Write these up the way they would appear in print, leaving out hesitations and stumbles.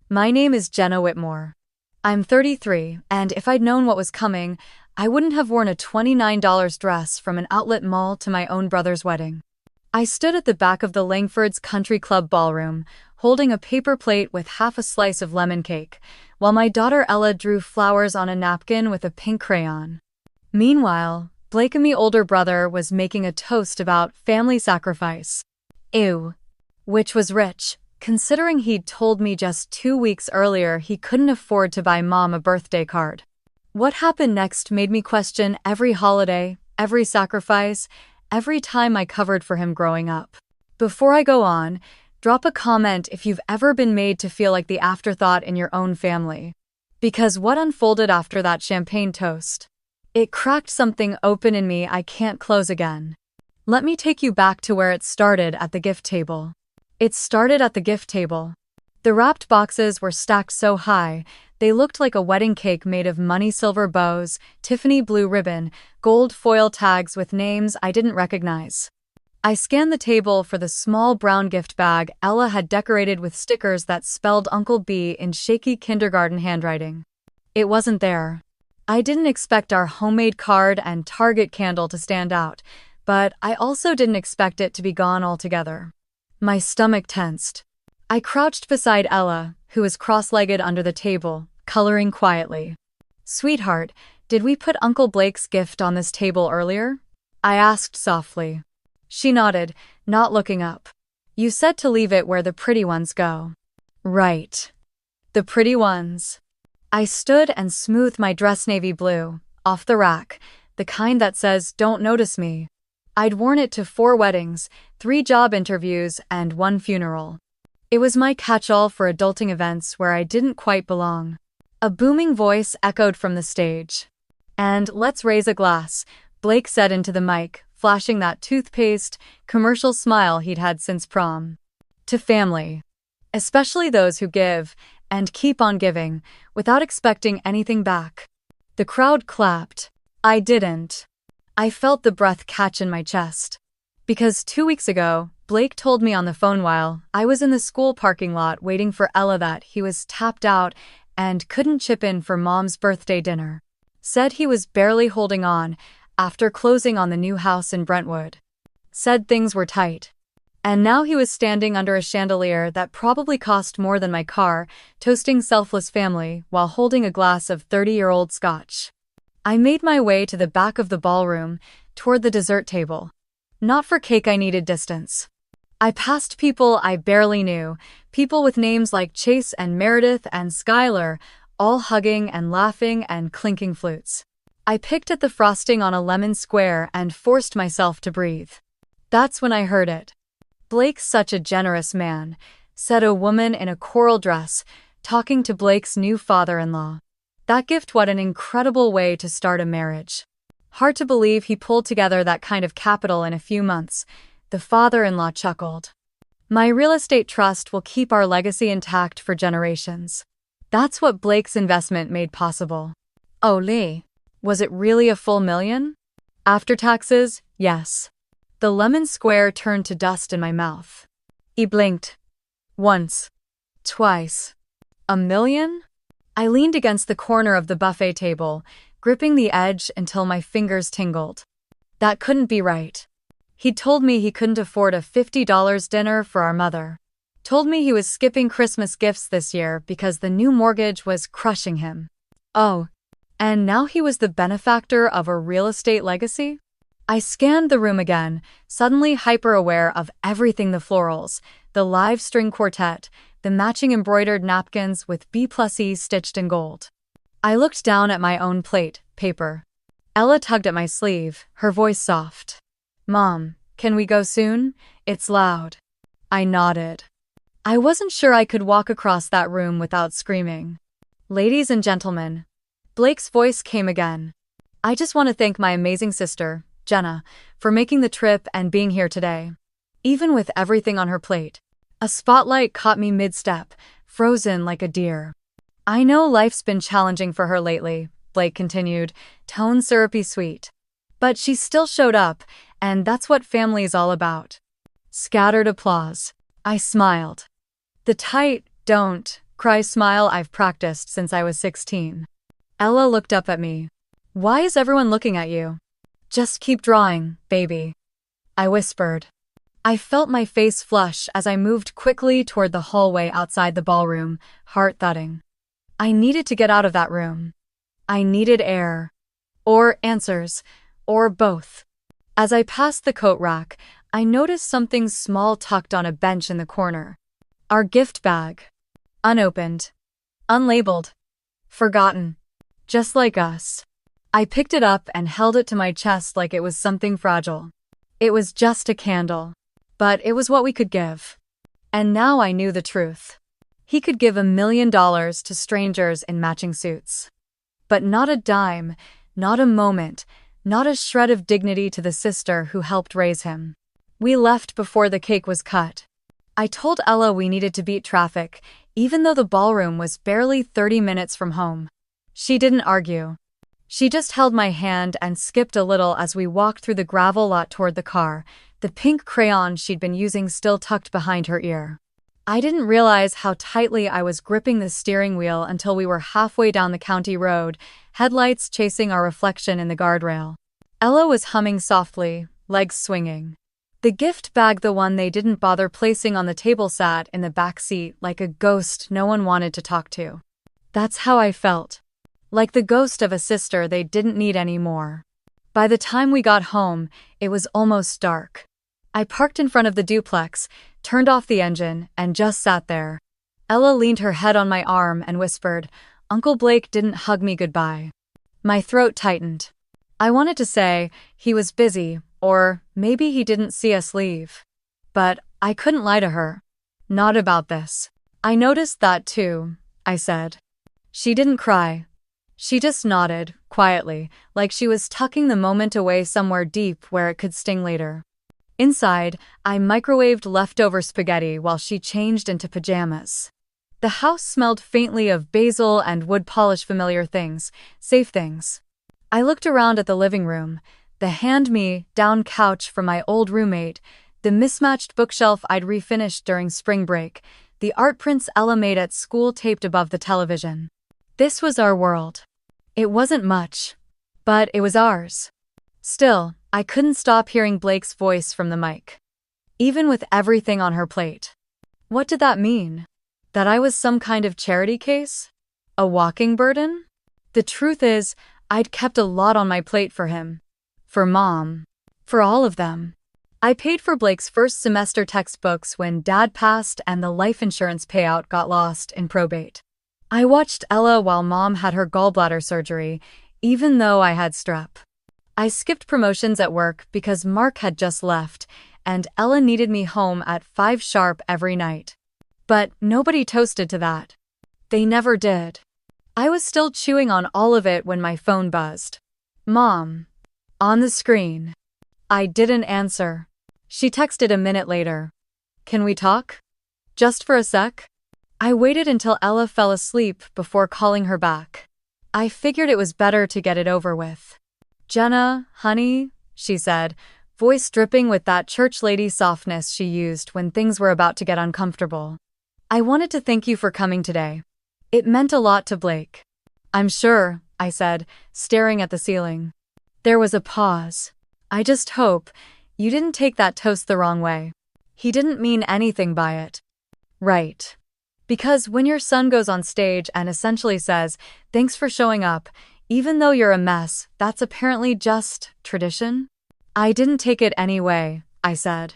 My name is Jenna Whitmore. I'm 33, and if I'd known what was coming, I wouldn't have worn a $29 dress from an outlet mall to my own brother's wedding. I stood at the back of the Langford's Country Club ballroom, holding a paper plate with half a slice of lemon cake, while my daughter Ella drew flowers on a napkin with a pink crayon. Meanwhile, Blake and me older brother was making a toast about family sacrifice. Ew. Which was rich, considering he'd told me just 2 weeks earlier he couldn't afford to buy Mom a birthday card. What happened next made me question every holiday, every sacrifice, every time I covered for him growing up. Before I go on, drop a comment if you've ever been made to feel like the afterthought in your own family. Because what unfolded after that champagne toast? It cracked something open in me I can't close again. Let me take you back to where it started at the gift table. It started at the gift table. The wrapped boxes were stacked so high, they looked like a wedding cake made of money silver bows, Tiffany blue ribbon, gold foil tags with names I didn't recognize. I scanned the table for the small brown gift bag Ella had decorated with stickers that spelled Uncle B in shaky kindergarten handwriting. It wasn't there. I didn't expect our homemade card and Target candle to stand out, but I also didn't expect it to be gone altogether. My stomach tensed. I crouched beside Ella, who was cross-legged under the table, coloring quietly. "Sweetheart, did we put Uncle Blake's gift on this table earlier?" I asked softly. She nodded, not looking up. "You said to leave it where the pretty ones go." "Right. The pretty ones." I stood and smoothed my dress navy blue, off the rack, the kind that says, "Don't notice me." I'd worn it to 4 weddings, 3 job interviews, and 1 funeral. It was my catch-all for adulting events where I didn't quite belong. A booming voice echoed from the stage. "And let's raise a glass," Blake said into the mic, flashing that toothpaste, commercial smile he'd had since prom. "To family. Especially those who give, and keep on giving, without expecting anything back." The crowd clapped. I didn't. I felt the breath catch in my chest. Because 2 weeks ago, Blake told me on the phone while I was in the school parking lot waiting for Ella that he was tapped out and couldn't chip in for Mom's birthday dinner. Said he was barely holding on after closing on the new house in Brentwood. Said things were tight. And now he was standing under a chandelier that probably cost more than my car, toasting selfless family while holding a glass of 30-year-old scotch. I made my way to the back of the ballroom, toward the dessert table. Not for cake, I needed distance. I passed people I barely knew, people with names like Chase and Meredith and Skylar, all hugging and laughing and clinking flutes. I picked at the frosting on a lemon square and forced myself to breathe. That's when I heard it. "Blake's such a generous man," said a woman in a coral dress, talking to Blake's new father-in-law. That gift, what an incredible way to start a marriage. Hard to believe he pulled together that kind of capital in a few months, the father-in-law chuckled. "My real estate trust will keep our legacy intact for generations." That's what Blake's investment made possible. Oh, Lee. Was it really a full $1 million? After taxes, yes. The lemon square turned to dust in my mouth. He blinked. Once. Twice. $1 million? I leaned against the corner of the buffet table, gripping the edge until my fingers tingled. That couldn't be right. He'd told me he couldn't afford a $50 dinner for our mother. Told me he was skipping Christmas gifts this year because the new mortgage was crushing him. Oh, and now he was the benefactor of a real estate legacy? I scanned the room again, suddenly hyper-aware of everything: the florals, the live string quartet, the matching embroidered napkins with B+E stitched in gold. I looked down at my own plate, paper. Ella tugged at my sleeve, her voice soft. "Mom, can we go soon? It's loud." I nodded. I wasn't sure I could walk across that room without screaming. "Ladies and gentlemen," Blake's voice came again. "I just want to thank my amazing sister, Jenna, for making the trip and being here today. Even with everything on her plate." A spotlight caught me mid-step, frozen like a deer. "I know life's been challenging for her lately," Blake continued, tone syrupy sweet. "But she still showed up, and that's what family's all about." Scattered applause. I smiled. The tight, "don't" Cry smile I've practiced since I was 16. Ella looked up at me. Why is everyone looking at you? Just keep drawing, baby. I whispered. I felt my face flush as I moved quickly toward the hallway outside the ballroom, heart thudding. I needed to get out of that room. I needed air. Or answers. Or both. As I passed the coat rack, I noticed something small tucked on a bench in the corner. Our gift bag. Unopened. Unlabeled. Forgotten. Just like us. I picked it up and held it to my chest like it was something fragile. It was just a candle. But it was what we could give. And now I knew the truth. He could give $1 million to strangers in matching suits. But not a dime, not a moment, not a shred of dignity to the sister who helped raise him. We left before the cake was cut. I told Ella we needed to beat traffic, even though the ballroom was barely 30 minutes from home. She didn't argue. She just held my hand and skipped a little as we walked through the gravel lot toward the car, the pink crayon she'd been using still tucked behind her ear. I didn't realize how tightly I was gripping the steering wheel until we were halfway down the county road, headlights chasing our reflection in the guardrail. Ella was humming softly, legs swinging. The gift bag, the one they didn't bother placing on the table, sat in the back seat like a ghost no one wanted to talk to. That's how I felt. Like the ghost of a sister they didn't need anymore. By the time we got home, it was almost dark. I parked in front of the duplex, turned off the engine, and just sat there. Ella leaned her head on my arm and whispered, "Uncle Blake didn't hug me goodbye." My throat tightened. I wanted to say he was busy, or maybe he didn't see us leave. But I couldn't lie to her. Not about this. "I noticed that too," I said. She didn't cry. She just nodded, quietly, like she was tucking the moment away somewhere deep where it could sting later. Inside, I microwaved leftover spaghetti while she changed into pajamas. The house smelled faintly of basil and wood polish, familiar things, safe things. I looked around at the living room, the hand-me-down couch from my old roommate, the mismatched bookshelf I'd refinished during spring break, the art prints Ella made at school taped above the television. This was our world. It wasn't much, but it was ours. Still, I couldn't stop hearing Blake's voice from the mic. Even with everything on her plate. What did that mean? That I was some kind of charity case? A walking burden? The truth is, I'd kept a lot on my plate for him. For Mom. For all of them. I paid for Blake's first semester textbooks when Dad passed and the life insurance payout got lost in probate. I watched Ella while Mom had her gallbladder surgery, even though I had strep. I skipped promotions at work because Mark had just left, and Ella needed me home at 5 sharp every night. But nobody toasted to that. They never did. I was still chewing on all of it when my phone buzzed. Mom. On the screen. I didn't answer. She texted a minute later. "Can we talk? Just for a sec?" I waited until Ella fell asleep before calling her back. I figured it was better to get it over with. "Jenna, honey," she said, voice dripping with that church lady softness she used when things were about to get uncomfortable. "I wanted to thank you for coming today. It meant a lot to Blake." "I'm sure," I said, staring at the ceiling. There was a pause. "I just hope you didn't take that toast the wrong way. He didn't mean anything by it." "Right. Because when your son goes on stage and essentially says, 'Thanks for showing up,' even though you're a mess, that's apparently just tradition?" "I didn't take it anyway," I said.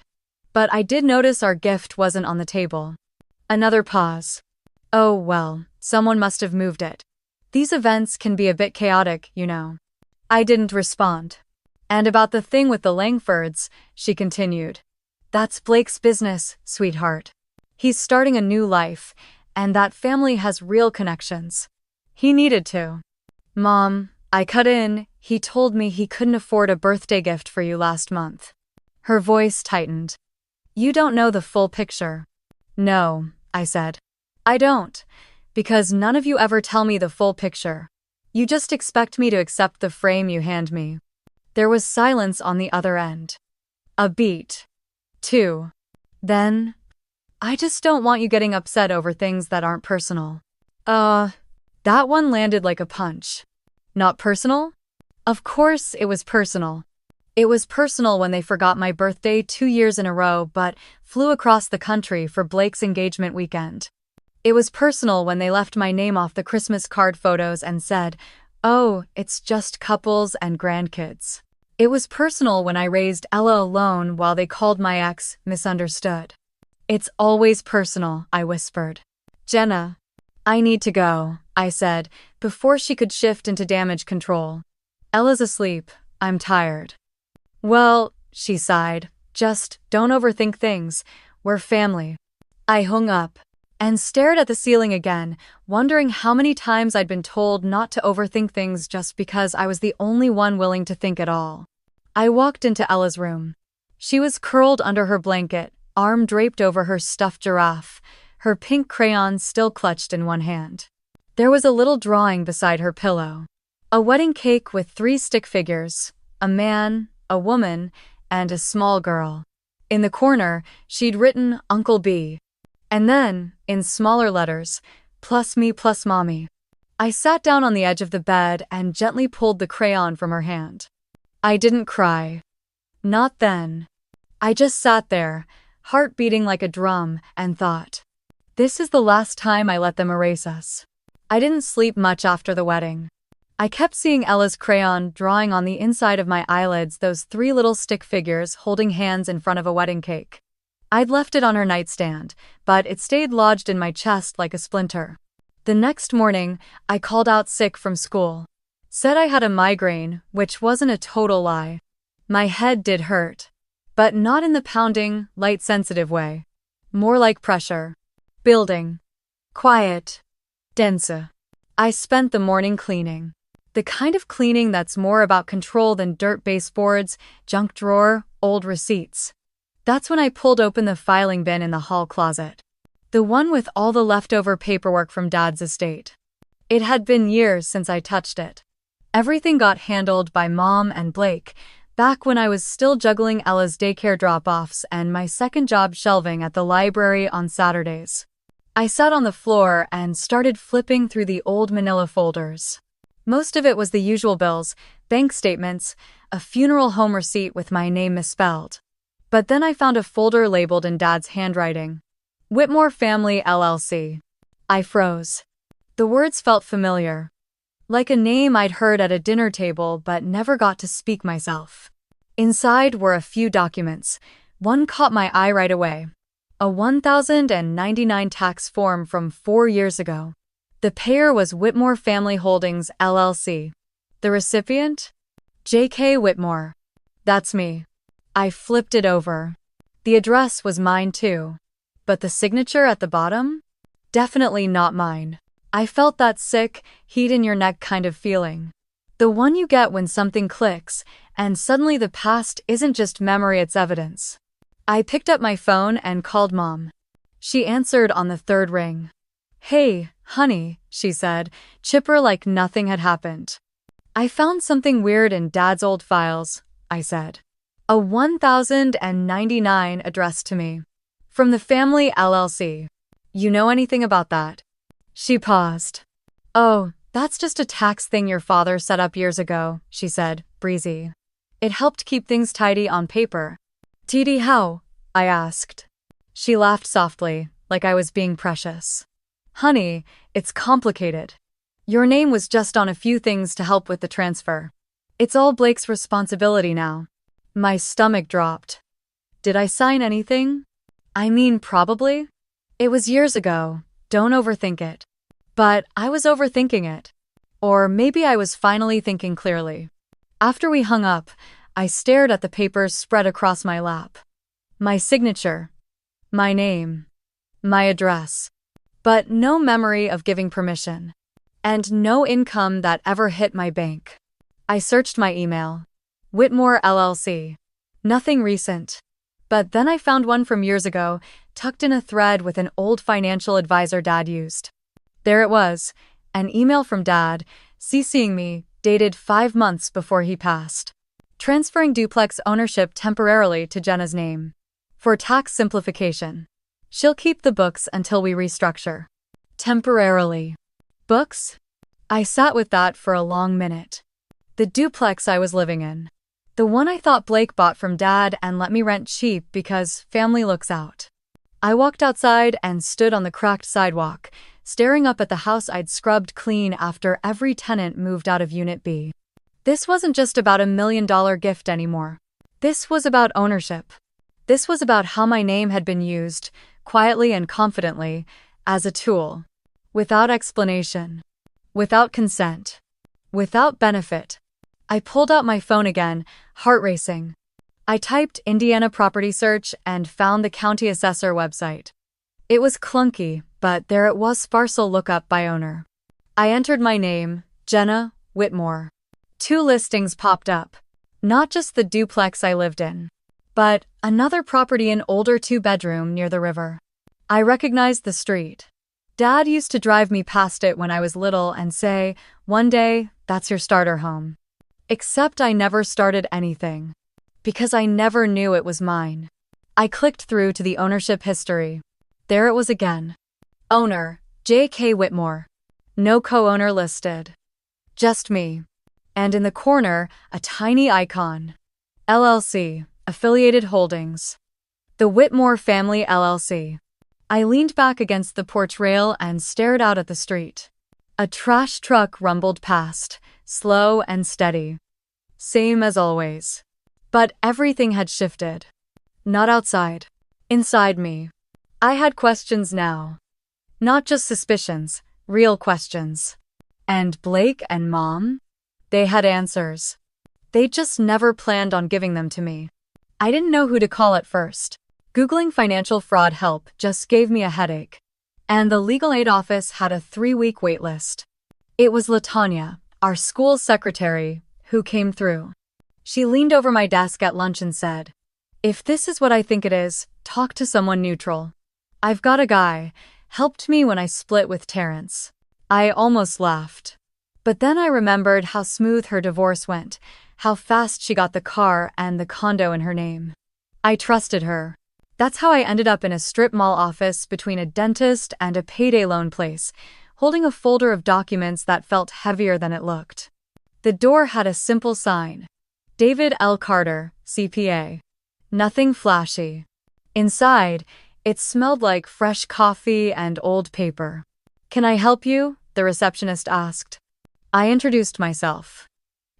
"But I did notice our gift wasn't on the table." Another pause. "Oh, well, someone must have moved it. These events can be a bit chaotic, you know." I didn't respond. "And about the thing with the Langfords," she continued. "That's Blake's business, sweetheart. He's starting a new life, and that family has real connections. He needed to." "Mom," I cut in, "he told me he couldn't afford a birthday gift for you last month." Her voice tightened. "You don't know the full picture." "No," I said. "I don't. Because none of you ever tell me the full picture. You just expect me to accept the frame you hand me." There was silence on the other end. A beat. 2. Then, I just don't want you getting upset over things that aren't personal. That one landed like a punch. Not personal? Of course it was personal. It was personal when they forgot my birthday 2 years in a row but flew across the country for Blake's engagement weekend. It was personal when they left my name off the Christmas card photos and said, "Oh, it's just couples and grandkids." It was personal when I raised Ella alone while they called my ex misunderstood. It's always personal, I whispered. Jenna, I need to go, I said, before she could shift into damage control. Ella's asleep. I'm tired. Well, she sighed, just don't overthink things. We're family. I hung up and stared at the ceiling again, wondering how many times I'd been told not to overthink things just because I was the only one willing to think at all. I walked into Ella's room. She was curled under her blanket, arm draped over her stuffed giraffe, her pink crayon still clutched in one hand. There was a little drawing beside her pillow. A wedding cake with 3 stick figures, a man, a woman, and a small girl. In the corner, she'd written Uncle B. And then, in smaller letters, plus me plus mommy. I sat down on the edge of the bed and gently pulled the crayon from her hand. I didn't cry. Not then. I just sat there, heart beating like a drum, and thought, this is the last time I let them erase us. I didn't sleep much after the wedding. I kept seeing Ella's crayon drawing on the inside of my eyelids those 3 little stick figures holding hands in front of a wedding cake. I'd left it on her nightstand, but it stayed lodged in my chest like a splinter. The next morning, I called out sick from school. Said I had a migraine, which wasn't a total lie. My head did hurt. But not in the pounding, light-sensitive way. More like pressure. Building. Quiet. Dense. I spent the morning cleaning. The kind of cleaning that's more about control than dirt baseboards, junk drawer, old receipts. That's when I pulled open the filing bin in the hall closet. The one with all the leftover paperwork from Dad's estate. It had been years since I touched it. Everything got handled by Mom and Blake, back when I was still juggling Ella's daycare drop-offs and my second job shelving at the library on Saturdays. I sat on the floor and started flipping through the old manila folders. Most of it was the usual bills, bank statements, a funeral home receipt with my name misspelled. But then I found a folder labeled in Dad's handwriting. Whitmore Family LLC. I froze. The words felt familiar. Like a name I'd heard at a dinner table but never got to speak myself. Inside were a few documents. One caught my eye right away. A 1099 tax form from 4 years ago. The payer was Whitmore Family Holdings LLC. The recipient? J.K. Whitmore. That's me. I flipped it over. The address was mine too. But the signature at the bottom? Definitely not mine. I felt that sick, heat-in-your-neck kind of feeling. The one you get when something clicks, and suddenly the past isn't just memory, it's evidence. I picked up my phone and called Mom. She answered on the 3rd ring. Hey, honey, she said, chipper like nothing had happened. I found something weird in Dad's old files, I said. A 1099 addressed to me. From the Family LLC. You know anything about that? She paused. Oh, that's just a tax thing your father set up years ago, she said, breezy. It helped keep things tidy on paper. TD how? I asked. She laughed softly, like I was being precious. Honey, it's complicated. Your name was just on a few things to help with the transfer. It's all Blake's responsibility now. My stomach dropped. Did I sign anything? I mean, probably. It was years ago. Don't overthink it. But I was overthinking it. Or maybe I was finally thinking clearly. After we hung up, I stared at the papers spread across my lap. My signature. My name. My address. But no memory of giving permission. And no income that ever hit my bank. I searched my email. Whitmore LLC. Nothing recent. But then I found one from years ago, tucked in a thread with an old financial advisor Dad used. There it was, an email from Dad, CCing me, dated 5 months before he passed. Transferring duplex ownership temporarily to Jenna's name. For tax simplification. She'll keep the books until we restructure. Temporarily. Books? I sat with that for a long minute. The duplex I was living in. The one I thought Blake bought from Dad and let me rent cheap because family looks out. I walked outside and stood on the cracked sidewalk, staring up at the house I'd scrubbed clean after every tenant moved out of Unit B. This wasn't just about $1 million gift anymore. This was about ownership. This was about how my name had been used, quietly and confidently, as a tool. Without explanation. Without consent. Without benefit. I pulled out my phone again, heart racing. I typed Indiana property search and found the county assessor website. It was clunky, but there it was, Sparcel lookup by owner. I entered my name, Jenna Whitmore. 2 listings popped up. Not just the duplex I lived in, but another property, an older 2-bedroom near the river. I recognized the street. Dad used to drive me past it when I was little and say, "One day, that's your starter home." Except I never started anything. Because I never knew it was mine. I clicked through to the ownership history. There it was again. Owner, J.K. Whitmore. No co-owner listed. Just me. And in the corner, a tiny icon. LLC, Affiliated Holdings. The Whitmore Family LLC. I leaned back against the porch rail and stared out at the street. A trash truck rumbled past, slow and steady. Same as always. But everything had shifted. Not outside. Inside me. I had questions now. Not just suspicions, real questions. And Blake and Mom? They had answers. They just never planned on giving them to me. I didn't know who to call at first. Googling financial fraud help just gave me a headache. And the legal aid office had a 3-week wait list. It was LaTanya, our school secretary, who came through. She leaned over my desk at lunch and said, "If this is what I think it is, talk to someone neutral. I've got a guy, helped me when I split with Terrence." I almost laughed. But then I remembered how smooth her divorce went, how fast she got the car and the condo in her name. I trusted her. That's how I ended up in a strip mall office between a dentist and a payday loan place, holding a folder of documents that felt heavier than it looked. The door had a simple sign. David L. Carter, CPA. Nothing flashy. Inside, it smelled like fresh coffee and old paper. "Can I help you?" the receptionist asked. I introduced myself.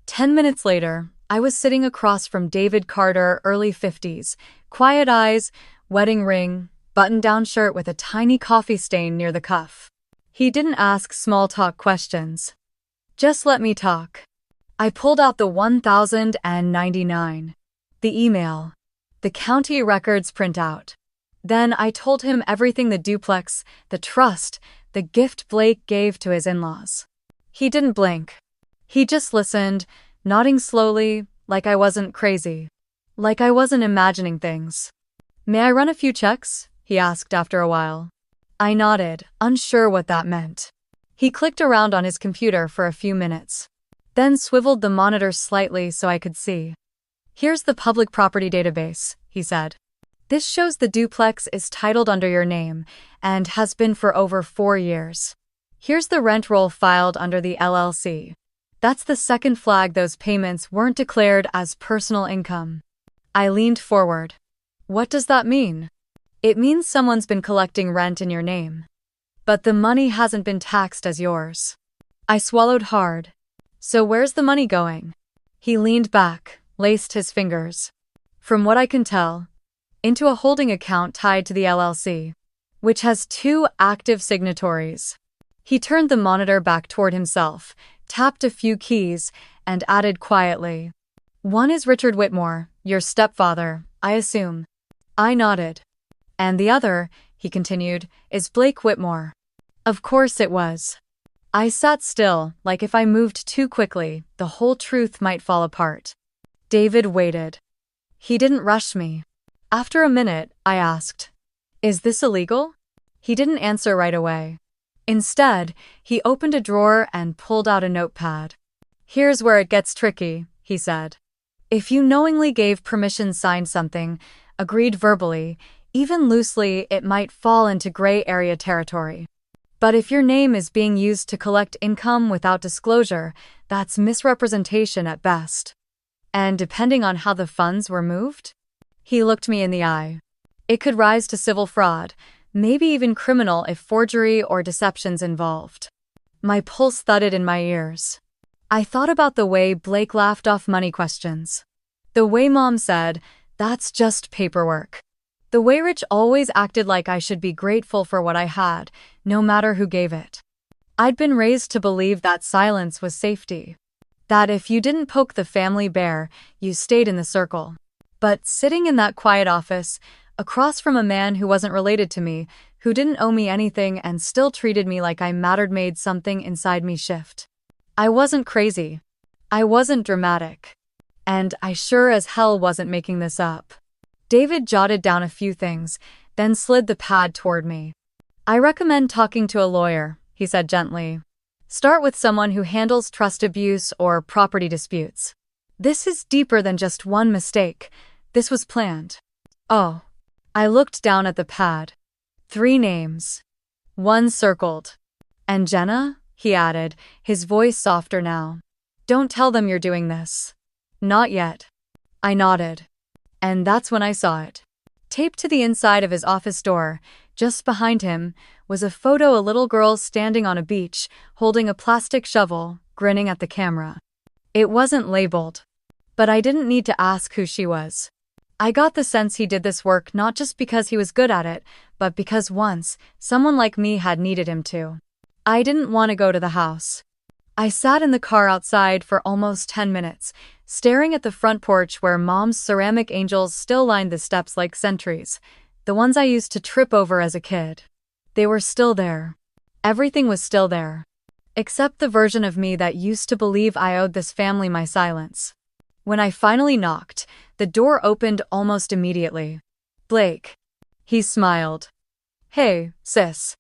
10 minutes later, I was sitting across from David Carter, early 50s, quiet eyes, wedding ring, button-down shirt with a tiny coffee stain near the cuff. He didn't ask small talk questions. Just let me talk. I pulled out the 1099. The email. The county records printout. Then I told him everything, the duplex, the trust, the gift Blake gave to his in-laws. He didn't blink. He just listened, nodding slowly, like I wasn't crazy. Like I wasn't imagining things. "May I run a few checks?" he asked after a while. I nodded, unsure what that meant. He clicked around on his computer for a few minutes. Then swiveled the monitor slightly so I could see. "Here's the public property database," he said. "This shows the duplex is titled under your name and has been for over 4 years. Here's the rent roll filed under the LLC. That's the second flag those payments weren't declared as personal income." I leaned forward. "What does that mean?" "It means someone's been collecting rent in your name. But the money hasn't been taxed as yours." I swallowed hard. "So where's the money going?" He leaned back, laced his fingers. "From what I can tell, into a holding account tied to the LLC, which has 2 active signatories." He turned the monitor back toward himself, tapped a few keys, and added quietly, "One is Richard Whitmore, your stepfather, I assume." I nodded. "And the other," he continued, "is Blake Whitmore." Of course it was. I sat still, like if I moved too quickly, the whole truth might fall apart. David waited. He didn't rush me. After a minute, I asked, "Is this illegal?" He didn't answer right away. Instead, he opened a drawer and pulled out a notepad. "Here's where it gets tricky," he said. "If you knowingly gave permission, signed something, agreed verbally, Even loosely, it might fall into gray area territory. But if your name is being used to collect income without disclosure, that's misrepresentation at best. And depending on how the funds were moved? He looked me in the eye. It could rise to civil fraud, maybe even criminal if forgery or deception's involved. My pulse thudded in my ears. I thought about the way Blake laughed off money questions. The way Mom said, "That's just paperwork." The way Rich always acted like I should be grateful for what I had, no matter who gave it. I'd been raised to believe that silence was safety. That if you didn't poke the family bear, you stayed in the circle. But sitting in that quiet office, across from a man who wasn't related to me, who didn't owe me anything and still treated me like I mattered, made something inside me shift. I wasn't crazy. I wasn't dramatic. And I sure as hell wasn't making this up. David jotted down a few things, then slid the pad toward me. "I recommend talking to a lawyer," he said gently. "Start with someone who handles trust abuse or property disputes. This is deeper than just one mistake. This was planned." Oh. I looked down at the pad. 3 names. 1 circled. "And Jenna?" he added, his voice softer now. "Don't tell them you're doing this." "Not yet." I nodded. And that's when I saw it. Taped to the inside of his office door, just behind him, was a photo of a little girl standing on a beach, holding a plastic shovel, grinning at the camera. It wasn't labeled. But I didn't need to ask who she was. I got the sense he did this work not just because he was good at it, but because once, someone like me had needed him to. I didn't want to go to the house. I sat in the car outside for almost 10 minutes, staring at the front porch where Mom's ceramic angels still lined the steps like sentries, the ones I used to trip over as a kid. They were still there. Everything was still there. Except the version of me that used to believe I owed this family my silence. When I finally knocked, the door opened almost immediately. "Blake." He smiled. "Hey, sis.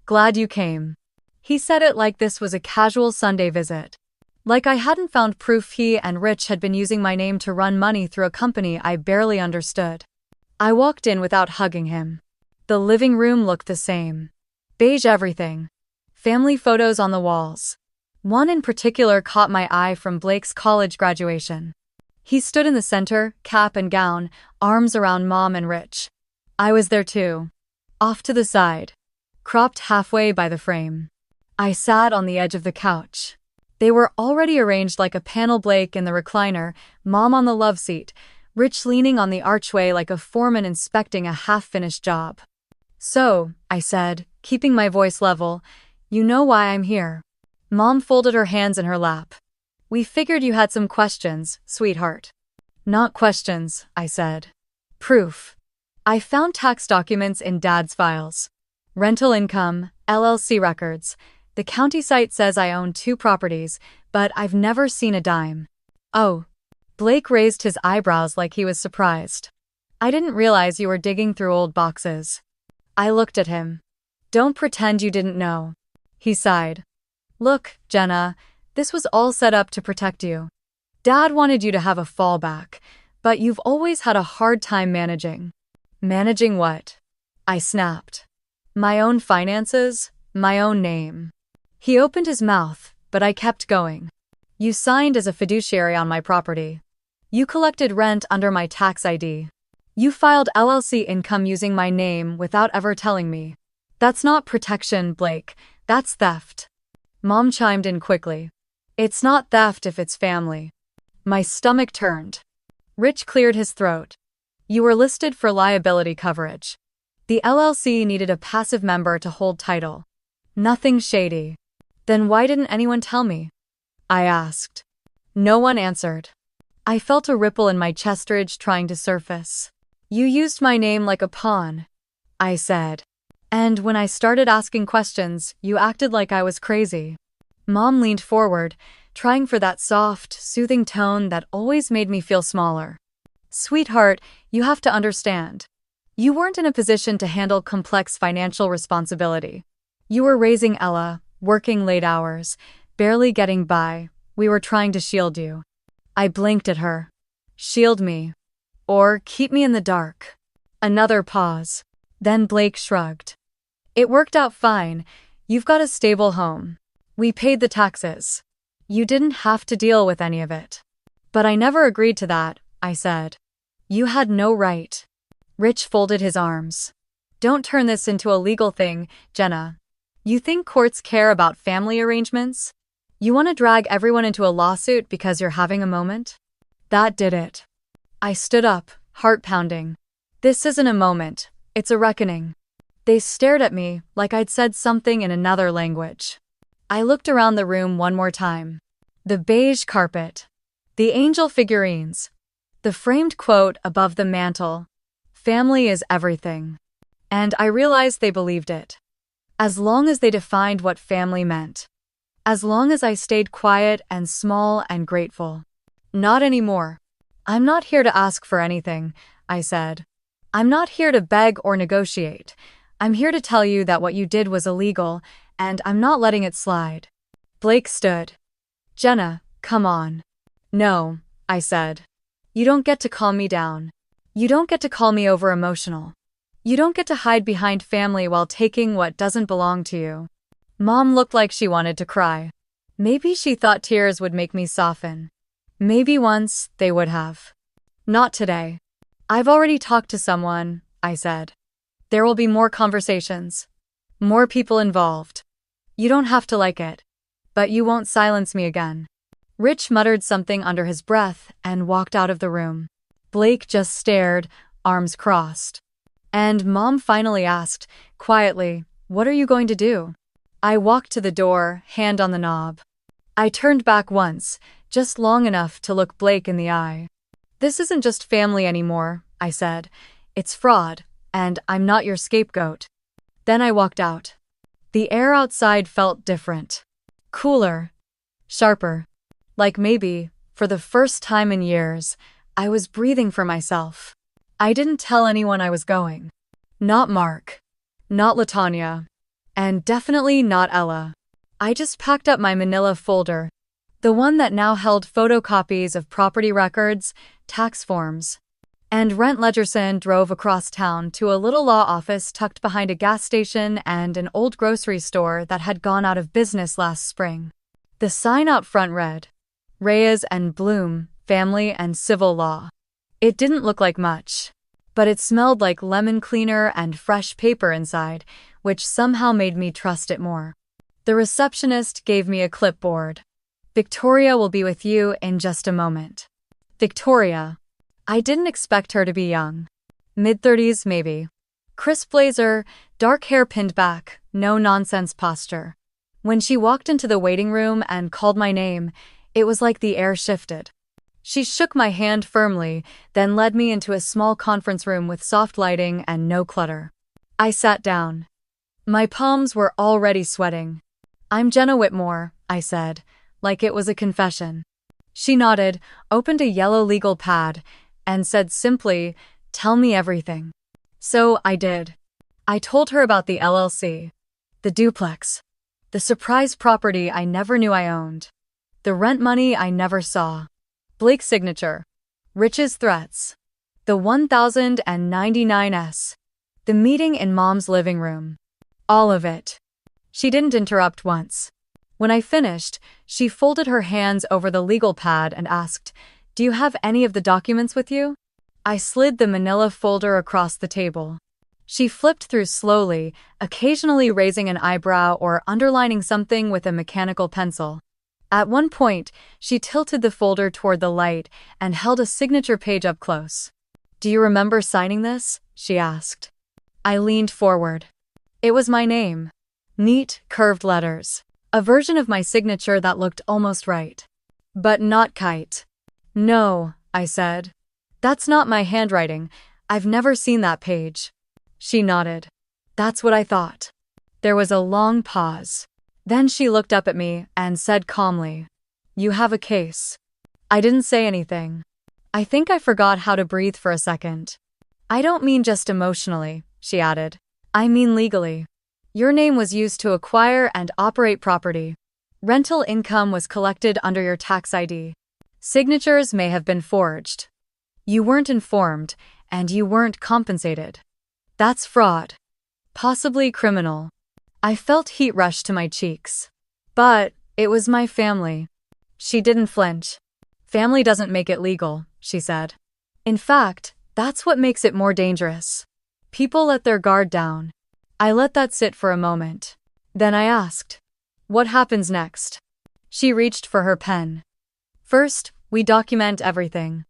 Glad you came." He said it like this was a casual Sunday visit. Like I hadn't found proof he and Rich had been using my name to run money through a company I barely understood. I walked in without hugging him. The living room looked the same. Beige everything. Family photos on the walls. One in particular caught my eye from Blake's college graduation. He stood in the center, cap and gown, arms around Mom and Rich. I was there too. Off to the side. Cropped halfway by the frame. I sat on the edge of the couch. They were already arranged like a panel, Blake in the recliner, Mom on the love seat, Rich leaning on the archway like a foreman inspecting a half-finished job. "So," I said, keeping my voice level, "you know why I'm here." Mom folded her hands in her lap. "We figured you had some questions, sweetheart." "Not questions," I said. "Proof." I found tax documents in Dad's files. Rental income, LLC records. The county site says I own 2 properties, but I've never seen a dime. "Oh." Blake raised his eyebrows like he was surprised. "I didn't realize you were digging through old boxes." I looked at him. "Don't pretend you didn't know." He sighed. "Look, Jenna, this was all set up to protect you. Dad wanted you to have a fallback, but you've always had a hard time managing." "Managing what?" I snapped. "My own finances, my own name." He opened his mouth, but I kept going. "You signed as a fiduciary on my property. You collected rent under my tax ID. You filed LLC income using my name without ever telling me. That's not protection, Blake. That's theft." Mom chimed in quickly. "It's not theft if it's family." My stomach turned. Rich cleared his throat. "You were listed for liability coverage. The LLC needed a passive member to hold title. Nothing shady." "Then why didn't anyone tell me?" I asked. No one answered. I felt a ripple in my chest ridge trying to surface. "You used my name like a pawn," I said. "And when I started asking questions, you acted like I was crazy." Mom leaned forward, trying for that soft, soothing tone that always made me feel smaller. "Sweetheart, you have to understand. You weren't in a position to handle complex financial responsibility. You were raising Ella, working late hours, barely getting by. We were trying to shield you." I blinked at her. "Shield me? Or keep me in the dark?" Another pause. Then Blake shrugged. It worked out fine. You've got a stable home. We paid the taxes. You didn't have to deal with any of it. But I never agreed to that, I said. You had no right. Rich folded his arms. Don't turn this into a legal thing, Jenna. You think courts care about family arrangements? You want to drag everyone into a lawsuit because you're having a moment? That did it. I stood up, heart pounding. This isn't a moment, it's a reckoning. They stared at me like I'd said something in another language. I looked around the room one more time. The beige carpet. The angel figurines. The framed quote above the mantel. Family is everything. And I realized they believed it. As long as they defined what family meant. As long as I stayed quiet and small and grateful. Not anymore. I'm not here to ask for anything, I said. I'm not here to beg or negotiate. I'm here to tell you that what you did was illegal, and I'm not letting it slide. Blake stood. Jenna, come on. No, I said. You don't get to calm me down. You don't get to call me over-emotional. You don't get to hide behind family while taking what doesn't belong to you. Mom looked like she wanted to cry. Maybe she thought tears would make me soften. Maybe once they would have. Not today. I've already talked to someone, I said. There will be more conversations. More people involved. You don't have to like it. But you won't silence me again. Rich muttered something under his breath and walked out of the room. Blake just stared, arms crossed. And Mom finally asked, quietly, "What are you going to do?" I walked to the door, hand on the knob. I turned back once, just long enough to look Blake in the eye. This isn't just family anymore, I said. It's fraud, and I'm not your scapegoat. Then I walked out. The air outside felt different. Cooler. Sharper. Like maybe, for the first time in years, I was breathing for myself. I didn't tell anyone I was going. Not Mark. Not LaTanya. And definitely not Ella. I just packed up my manila folder. The one that now held photocopies of property records, tax forms. And Rent Ledgerson drove across town to a little law office tucked behind a gas station and an old grocery store that had gone out of business last spring. The sign out front read, Reyes and Bloom, Family and Civil Law. It didn't look like much, but it smelled like lemon cleaner and fresh paper inside, which somehow made me trust it more. The receptionist gave me a clipboard. Victoria will be with you in just a moment. Victoria. I didn't expect her to be young. Mid-30s maybe. Crisp blazer, dark hair pinned back, no nonsense posture. When she walked into the waiting room and called my name, it was like the air shifted. She shook my hand firmly, then led me into a small conference room with soft lighting and no clutter. I sat down. My palms were already sweating. I'm Jenna Whitmore, I said, like it was a confession. She nodded, opened a yellow legal pad, and said simply, "Tell me everything." So I did. I told her about the LLC, the duplex, the surprise property I never knew I owned, the rent money I never saw, Blake's signature, Rich's threats, the 1099s, the meeting in Mom's living room. All of it. She didn't interrupt once. When I finished, she folded her hands over the legal pad and asked, "Do you have any of the documents with you?" I slid the manila folder across the table. She flipped through slowly, occasionally raising an eyebrow or underlining something with a mechanical pencil. At one point, she tilted the folder toward the light and held a signature page up close. "Do you remember signing this?" she asked. I leaned forward. It was my name. Neat, curved letters. A version of my signature that looked almost right. But not Kite. "No," I said. "That's not my handwriting. I've never seen that page." She nodded. "That's what I thought." There was a long pause. Then she looked up at me and said calmly, "You have a case." I didn't say anything. I think I forgot how to breathe for a second. "I don't mean just emotionally," she added. "I mean legally. Your name was used to acquire and operate property. Rental income was collected under your tax ID. Signatures may have been forged. You weren't informed, and you weren't compensated. That's fraud. Possibly criminal. I felt heat rush to my cheeks. But it was my family. She didn't flinch. Family doesn't make it legal, she said. In fact, that's what makes it more dangerous. People let their guard down. I let that sit for a moment. Then I asked, "What happens next?" She reached for her pen. "First, we document everything.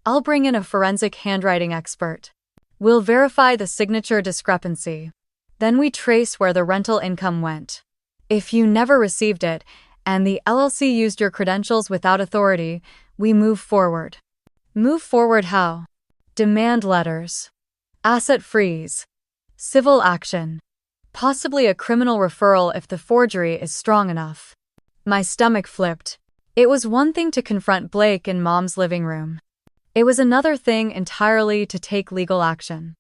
I'll bring in a forensic handwriting expert. We'll verify the signature discrepancy. Then we trace where the rental income went. If you never received it, and the LLC used your credentials without authority, we move forward." Move forward how? Demand letters. Asset freeze. Civil action. Possibly a criminal referral if the forgery is strong enough. My stomach flipped. It was one thing to confront Blake in Mom's living room. It was another thing entirely to take legal action.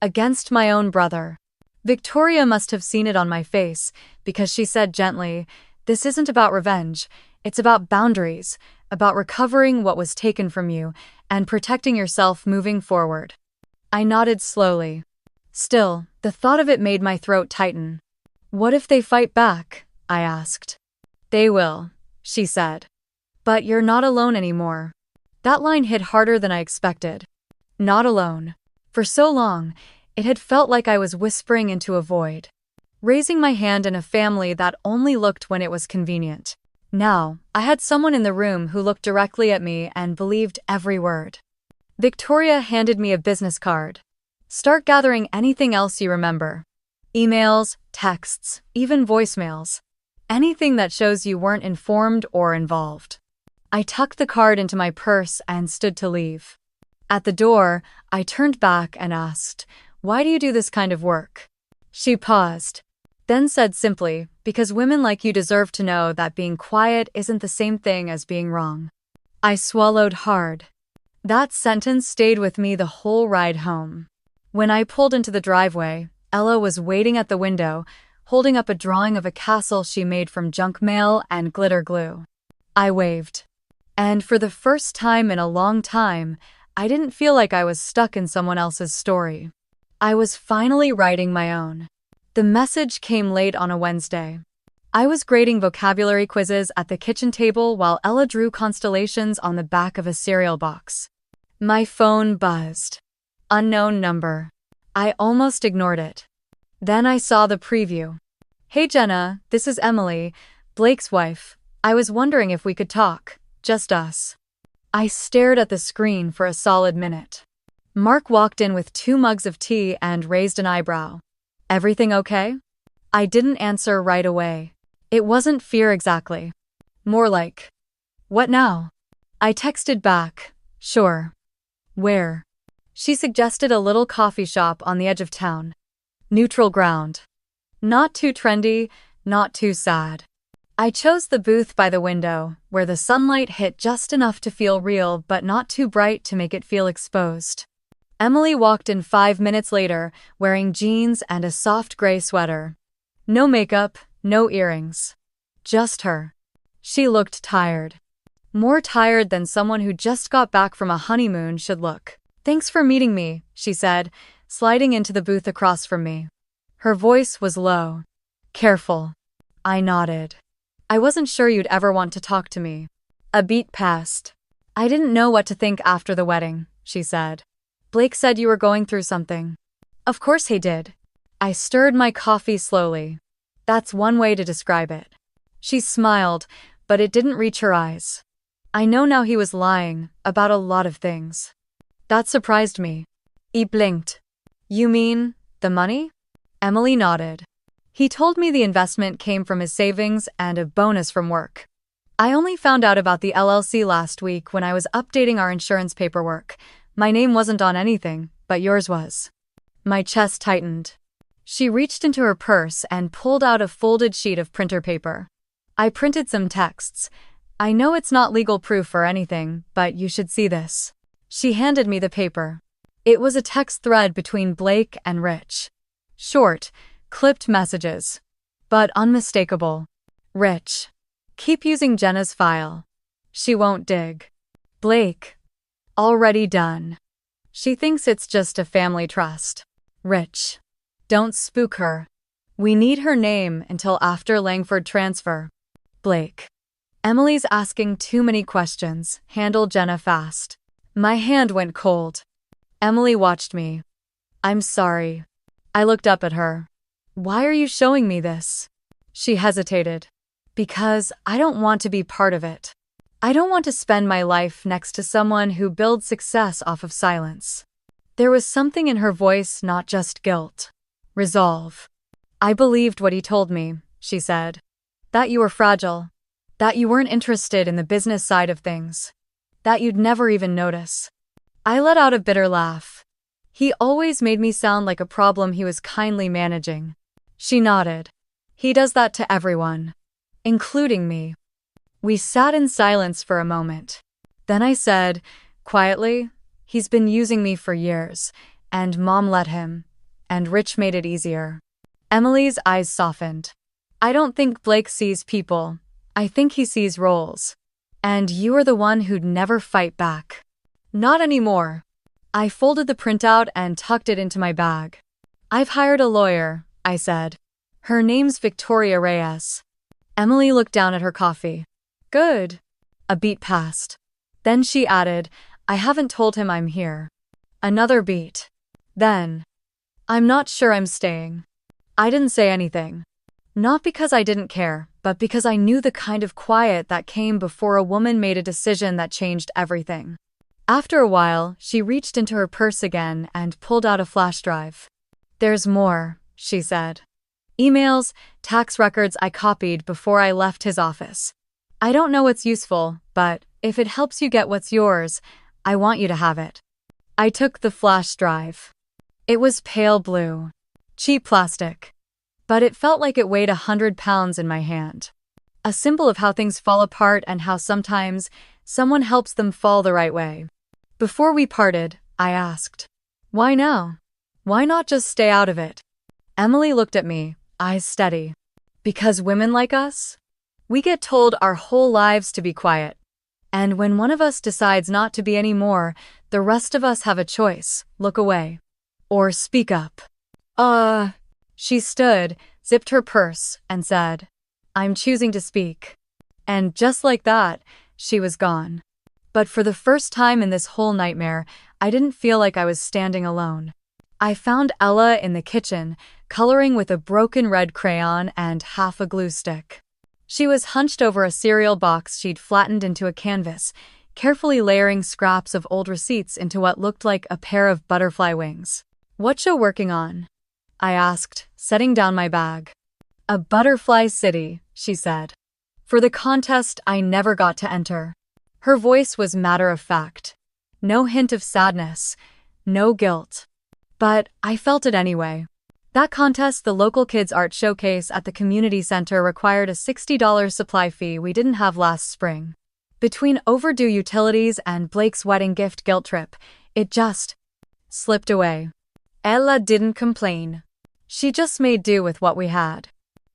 Against my own brother. Victoria must have seen it on my face, because she said gently, "This isn't about revenge, it's about boundaries, about recovering what was taken from you, and protecting yourself moving forward." I nodded slowly. Still, the thought of it made my throat tighten. "What if they fight back?" I asked. "They will," she said. "But you're not alone anymore." That line hit harder than I expected. Not alone. For so long, it had felt like I was whispering into a void. Raising my hand in a family that only looked when it was convenient. Now, I had someone in the room who looked directly at me and believed every word. Victoria handed me a business card. "Start gathering anything else you remember. Emails, texts, even voicemails. Anything that shows you weren't informed or involved." I tucked the card into my purse and stood to leave. At the door, I turned back and asked, "Why do you do this kind of work?" She paused, then said simply, "Because women like you deserve to know that being quiet isn't the same thing as being wrong." I swallowed hard. That sentence stayed with me the whole ride home. When I pulled into the driveway, Ella was waiting at the window, holding up a drawing of a castle she made from junk mail and glitter glue. I waved. And for the first time in a long time, I didn't feel like I was stuck in someone else's story. I was finally writing my own. The message came late on a Wednesday. I was grading vocabulary quizzes at the kitchen table while Ella drew constellations on the back of a cereal box. My phone buzzed. Unknown number. I almost ignored it. Then I saw the preview. "Hey Jenna, this is Emily, Blake's wife. I was wondering if we could talk. Just us." I stared at the screen for a solid minute. Mark walked in with 2 mugs of tea and raised an eyebrow. "Everything okay?" I didn't answer right away. It wasn't fear exactly. More like, "What now?" I texted back, "Sure." "Where?" She suggested a little coffee shop on the edge of town. Neutral ground. Not too trendy, not too sad. I chose the booth by the window, where the sunlight hit just enough to feel real but not too bright to make it feel exposed. Emily walked in 5 minutes later, wearing jeans and a soft gray sweater. No makeup, no earrings. Just her. She looked tired. More tired than someone who just got back from a honeymoon should look. "Thanks for meeting me," she said, sliding into the booth across from me. Her voice was low. "Careful." I nodded. "I wasn't sure you'd ever want to talk to me." A beat passed. "I didn't know what to think after the wedding," she said. "Blake said you were going through something." "Of course he did." I stirred my coffee slowly. That's one way to describe it. She smiled, but it didn't reach her eyes. I know now he was lying about a lot of things. That surprised me. He blinked. "You mean, the money?" Emily nodded. "He told me the investment came from his savings and a bonus from work. I only found out about the LLC last week when I was updating our insurance paperwork. My name wasn't on anything, but yours was." My chest tightened. She reached into her purse and pulled out a folded sheet of printer paper. I printed some texts. "I know it's not legal proof or anything, but you should see this." She handed me the paper. It was a text thread between Blake and Rich. Short, clipped messages. But unmistakable. Rich. "Keep using Jenna's file. She won't dig." Blake. "Already done." She thinks it's just a family trust. Rich. Don't spook her. We need her name until after Langford transfer. Blake. Emily's asking too many questions. Handle Jenna fast. My hand went cold. Emily watched me. I'm sorry. I looked up at her. Why are you showing me this? She hesitated. Because I don't want to be part of it. I don't want to spend my life next to someone who builds success off of silence. There was something in her voice, not just guilt. Resolve. I believed what he told me, she said. That you were fragile. That you weren't interested in the business side of things. That you'd never even notice. I let out a bitter laugh. He always made me sound like a problem he was kindly managing. She nodded. He does that to everyone. Including me. We sat in silence for a moment. Then I said, quietly, he's been using me for years, and Mom let him, and Rich made it easier. Emily's eyes softened. I don't think Blake sees people. I think he sees roles. And you are the one who'd never fight back. Not anymore. I folded the printout and tucked it into my bag. I've hired a lawyer, I said. Her name's Victoria Reyes. Emily looked down at her coffee. Good. A beat passed. Then she added, I haven't told him I'm here. Another beat. Then, I'm not sure I'm staying. I didn't say anything. Not because I didn't care, but because I knew the kind of quiet that came before a woman made a decision that changed everything. After a while, she reached into her purse again and pulled out a flash drive. There's more, she said. Emails, tax records I copied before I left his office. I don't know what's useful, but if it helps you get what's yours, I want you to have it. I took the flash drive. It was pale blue. Cheap plastic. But it felt like it weighed 100 pounds in my hand. A symbol of how things fall apart and how sometimes someone helps them fall the right way. Before we parted, I asked, why now? Why not just stay out of it? Emily looked at me, eyes steady. Because women like us? We get told our whole lives to be quiet. And when one of us decides not to be anymore, the rest of us have a choice, look away. Or speak up. She stood, zipped her purse, and said, I'm choosing to speak. And just like that, she was gone. But for the first time in this whole nightmare, I didn't feel like I was standing alone. I found Ella in the kitchen, coloring with a broken red crayon and half a glue stick. She was hunched over a cereal box she'd flattened into a canvas, carefully layering scraps of old receipts into what looked like a pair of butterfly wings. What you working on? I asked, setting down my bag. A butterfly city, she said. For the contest I never got to enter. Her voice was matter of fact. No hint of sadness, no guilt. But I felt it anyway. That contest, the local kids' art showcase at the community center, required a $60 supply fee we didn't have last spring. Between overdue utilities and Blake's wedding gift guilt trip, it just slipped away. Ella didn't complain. She just made do with what we had.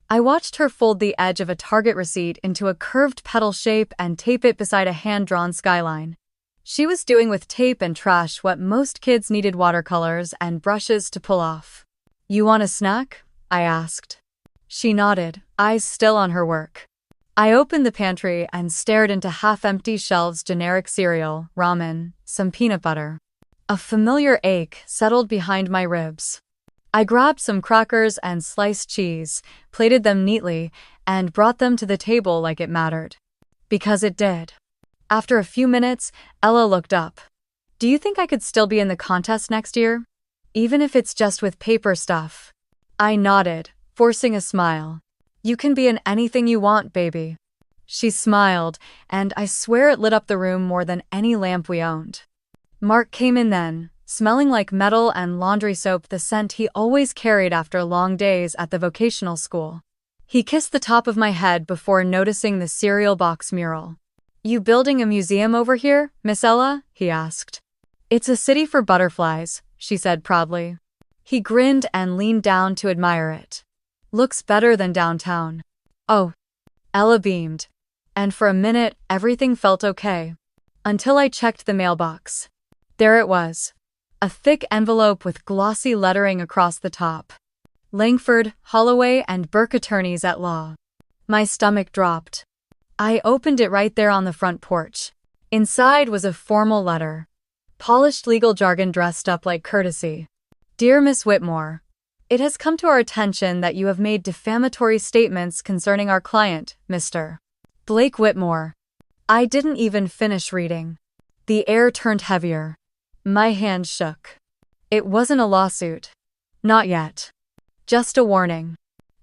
I watched her fold the edge of a Target receipt into a curved petal shape and tape it beside a hand-drawn skyline. She was doing with tape and trash what most kids needed watercolors and brushes to pull off. You want a snack? I asked. She nodded, eyes still on her work. I opened the pantry and stared into half-empty shelves: generic cereal, ramen, some peanut butter. A familiar ache settled behind my ribs. I grabbed some crackers and sliced cheese, plated them neatly, and brought them to the table like it mattered. Because it did. After a few minutes, Ella looked up. Do you think I could still be in the contest next year? Even if it's just with paper stuff. I nodded, forcing a smile. You can be in anything you want, baby. She smiled, and I swear it lit up the room more than any lamp we owned. Mark came in then, smelling like metal and laundry soap, the scent he always carried after long days at the vocational school. He kissed the top of my head before noticing the cereal box mural. You building a museum over here, Miss Ella? He asked. It's a city for butterflies, she said proudly. He grinned and leaned down to admire it. Looks better than downtown. Oh. Ella beamed. And for a minute, everything felt okay. Until I checked the mailbox. There it was. A thick envelope with glossy lettering across the top. Langford, Holloway and Burke Attorneys at Law. My stomach dropped. I opened it right there on the front porch. Inside was a formal letter. Polished legal jargon dressed up like courtesy. Dear Miss Whitmore, it has come to our attention that you have made defamatory statements concerning our client, Mr. Blake Whitmore. I didn't even finish reading. The air turned heavier. My hand shook. It wasn't a lawsuit. Not yet. Just a warning.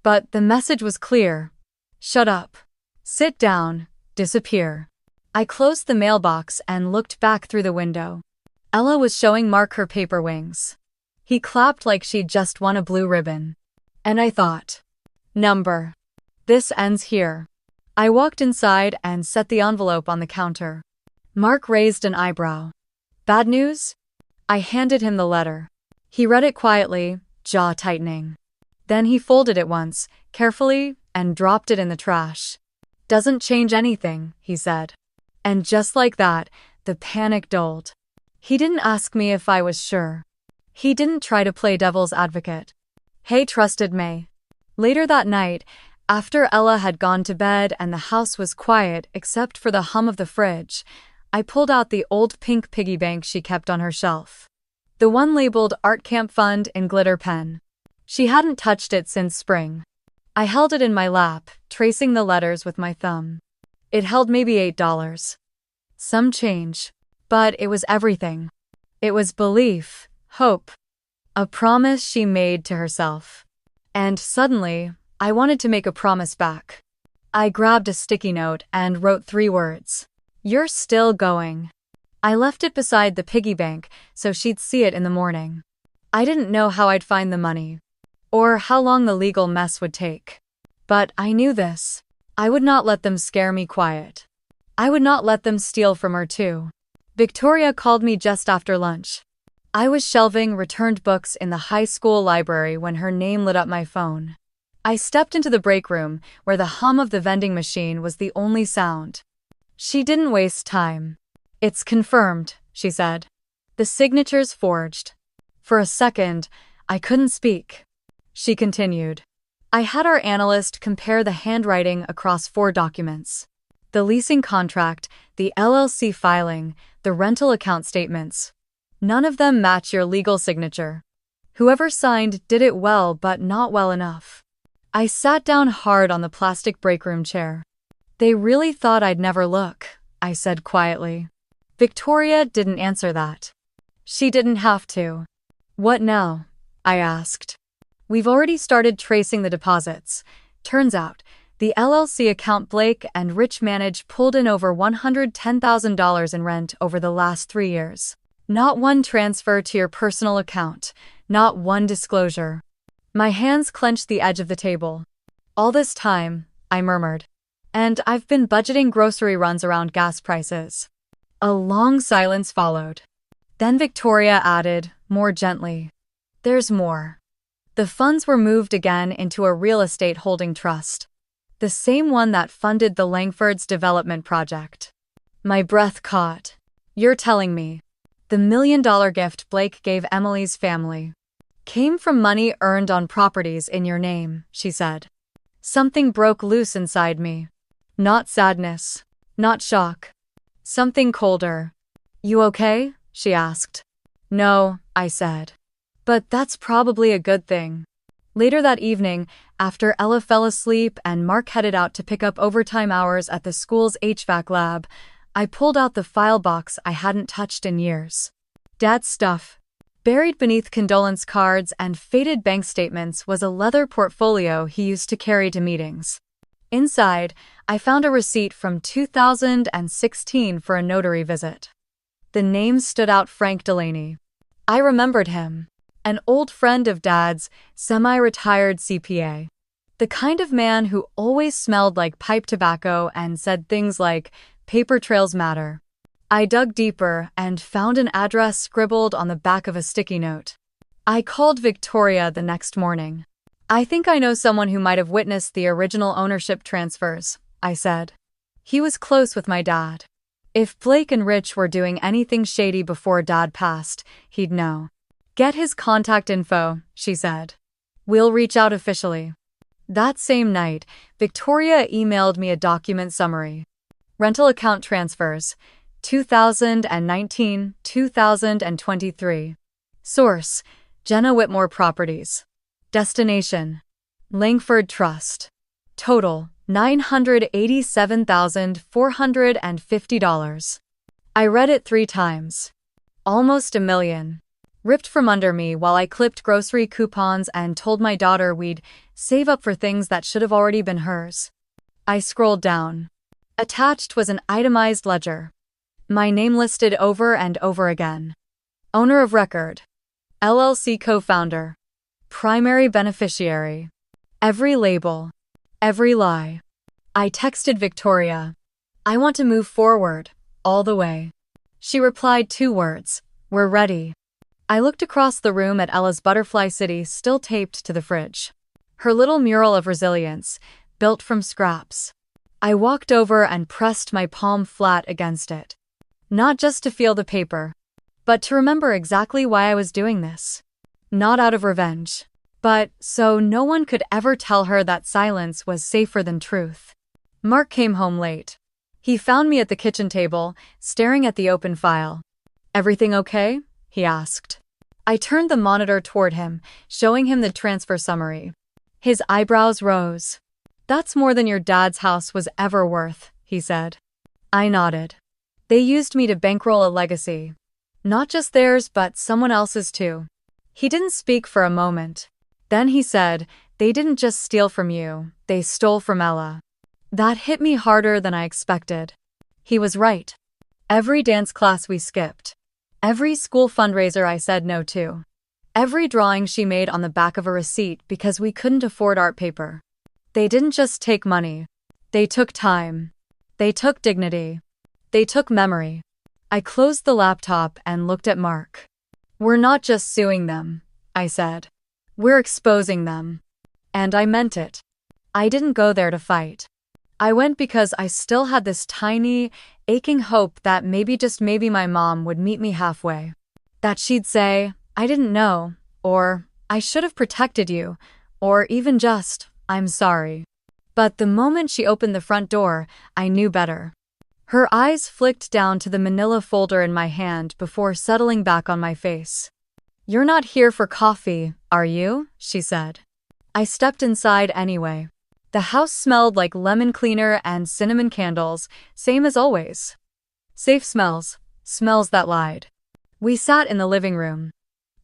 But the message was clear. Shut up. Sit down. Disappear. I closed the mailbox and looked back through the window. Ella was showing Mark her paper wings. He clapped like she'd just won a blue ribbon. And I thought, number. This ends here. I walked inside and set the envelope on the counter. Mark raised an eyebrow. Bad news? I handed him the letter. He read it quietly, jaw tightening. Then he folded it once, carefully, and dropped it in the trash. Doesn't change anything, he said. And just like that, the panic dulled. He didn't ask me if I was sure. He didn't try to play devil's advocate. Hay trusted May. Later that night, after Ella had gone to bed and the house was quiet except for the hum of the fridge, I pulled out the old pink piggy bank she kept on her shelf. The one labeled Art Camp Fund in glitter pen. She hadn't touched it since spring. I held it in my lap, tracing the letters with my thumb. It held maybe $8. Some change. But it was everything. It was belief, hope, a promise she made to herself. And suddenly, I wanted to make a promise back. I grabbed a sticky note and wrote 3 words. You're still going. I left it beside the piggy bank so she'd see it in the morning. I didn't know how I'd find the money, or how long the legal mess would take. But I knew this. I would not let them scare me quiet. I would not let them steal from her too. Victoria called me just after lunch. I was shelving returned books in the high school library when her name lit up my phone. I stepped into the break room, where the hum of the vending machine was the only sound. She didn't waste time. It's confirmed, she said. The signatures forged. For a second, I couldn't speak. She continued. I had our analyst compare the handwriting across 4 documents. The leasing contract, the LLC filing, the rental account statements. None of them match your legal signature. Whoever signed did it well, but not well enough. I sat down hard on the plastic break room chair. They really thought I'd never look, I said quietly. Victoria didn't answer that. She didn't have to. What now? I asked. We've already started tracing the deposits. Turns out, the LLC account Blake and Rich managed pulled in over $110,000 in rent over the last 3 years. Not one transfer to your personal account, not one disclosure. My hands clenched the edge of the table. All this time, I murmured. And I've been budgeting grocery runs around gas prices. A long silence followed. Then Victoria added, more gently. There's more. The funds were moved again into a real estate holding trust. The same one that funded the Langford's development project. My breath caught. You're telling me. The $1 million gift Blake gave Emily's family came from money earned on properties in your name, she said. Something broke loose inside me. Not sadness. Not shock. Something colder. You okay? She asked. No, I said. But that's probably a good thing. Later that evening, after Ella fell asleep and Mark headed out to pick up overtime hours at the school's HVAC lab, I pulled out the file box I hadn't touched in years. Dad's stuff. Buried beneath condolence cards and faded bank statements was a leather portfolio he used to carry to meetings. Inside, I found a receipt from 2016 for a notary visit. The name stood out: Frank Delaney. I remembered him. An old friend of Dad's, semi-retired CPA. The kind of man who always smelled like pipe tobacco and said things like, paper trails matter. I dug deeper and found an address scribbled on the back of a sticky note. I called Victoria the next morning. I think I know someone who might have witnessed the original ownership transfers, I said. He was close with my dad. If Blake and Rich were doing anything shady before Dad passed, he'd know. Get his contact info, she said. We'll reach out officially. That same night, Victoria emailed me a document summary. Rental account transfers, 2019-2023. Source, Jenna Whitmore Properties. Destination, Langford Trust. Total, $987,450. I read it 3 times. Almost $1 million. Ripped from under me while I clipped grocery coupons and told my daughter we'd save up for things that should have already been hers. I scrolled down. Attached was an itemized ledger. My name listed over and over again. Owner of record. LLC co-founder. Primary beneficiary. Every label. Every lie. I texted Victoria. I want to move forward, all the way. She replied 2 words. We're ready. I looked across the room at Ella's Butterfly City still taped to the fridge. Her little mural of resilience, built from scraps. I walked over and pressed my palm flat against it. Not just to feel the paper, but to remember exactly why I was doing this. Not out of revenge, but so no one could ever tell her that silence was safer than truth. Mark came home late. He found me at the kitchen table, staring at the open file. Everything okay? He asked. I turned the monitor toward him, showing him the transfer summary. His eyebrows rose. That's more than your dad's house was ever worth, he said. I nodded. They used me to bankroll a legacy. Not just theirs, but someone else's too. He didn't speak for a moment. Then he said, they didn't just steal from you, they stole from Ella. That hit me harder than I expected. He was right. Every dance class we skipped. Every school fundraiser I said no to. Every drawing she made on the back of a receipt because we couldn't afford art paper. They didn't just take money. They took time. They took dignity. They took memory. I closed the laptop and looked at Mark. We're not just suing them, I said. We're exposing them. And I meant it. I didn't go there to fight. I went because I still had this tiny, aching hope that maybe just maybe my mom would meet me halfway. That she'd say, I didn't know, or I should have protected you, or even just, I'm sorry. But the moment she opened the front door, I knew better. Her eyes flicked down to the manila folder in my hand before settling back on my face. You're not here for coffee, are you? She said. I stepped inside anyway. The house smelled like lemon cleaner and cinnamon candles, same as always. Safe smells, smells that lied. We sat in the living room.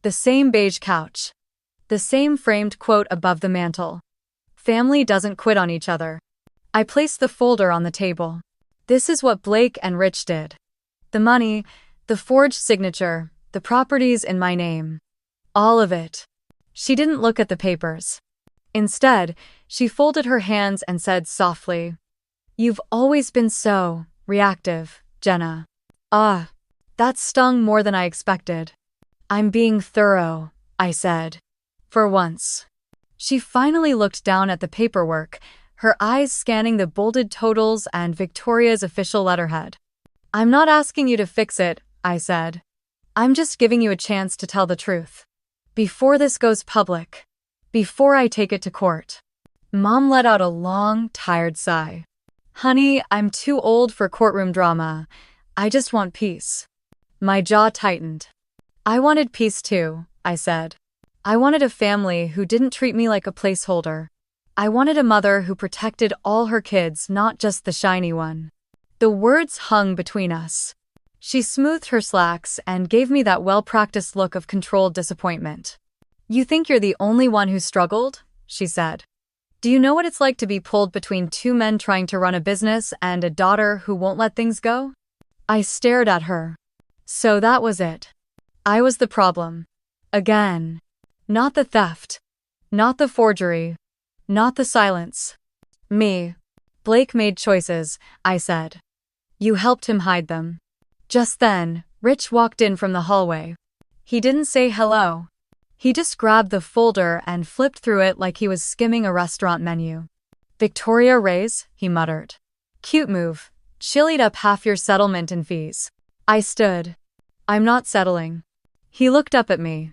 The same beige couch. The same framed quote above the mantel. Family doesn't quit on each other. I placed the folder on the table. This is what Blake and Rich did. The money, the forged signature, the properties in my name. All of it. She didn't look at the papers. Instead, she folded her hands and said softly, You've always been so reactive, Jenna. Ah, that stung more than I expected. I'm being thorough, I said. For once. She finally looked down at the paperwork, her eyes scanning the bolded totals and Victoria's official letterhead. I'm not asking you to fix it, I said. I'm just giving you a chance to tell the truth. Before this goes public. Before I take it to court. Mom let out a long, tired sigh. Honey, I'm too old for courtroom drama. I just want peace. My jaw tightened. I wanted peace too, I said. I wanted a family who didn't treat me like a placeholder. I wanted a mother who protected all her kids, not just the shiny one. The words hung between us. She smoothed her slacks and gave me that well-practiced look of controlled disappointment. You think you're the only one who struggled? She said. Do you know what it's like to be pulled between 2 men trying to run a business and a daughter who won't let things go? I stared at her. So that was it. I was the problem. Again. Not the theft. Not the forgery. Not the silence. Me. Blake made choices, I said. You helped him hide them. Just then, Rich walked in from the hallway. He didn't say hello. He just grabbed the folder and flipped through it like he was skimming a restaurant menu. Victoria Reyes, he muttered. Cute move, She'll eat up half your settlement in fees. I stood. I'm not settling. He looked up at me.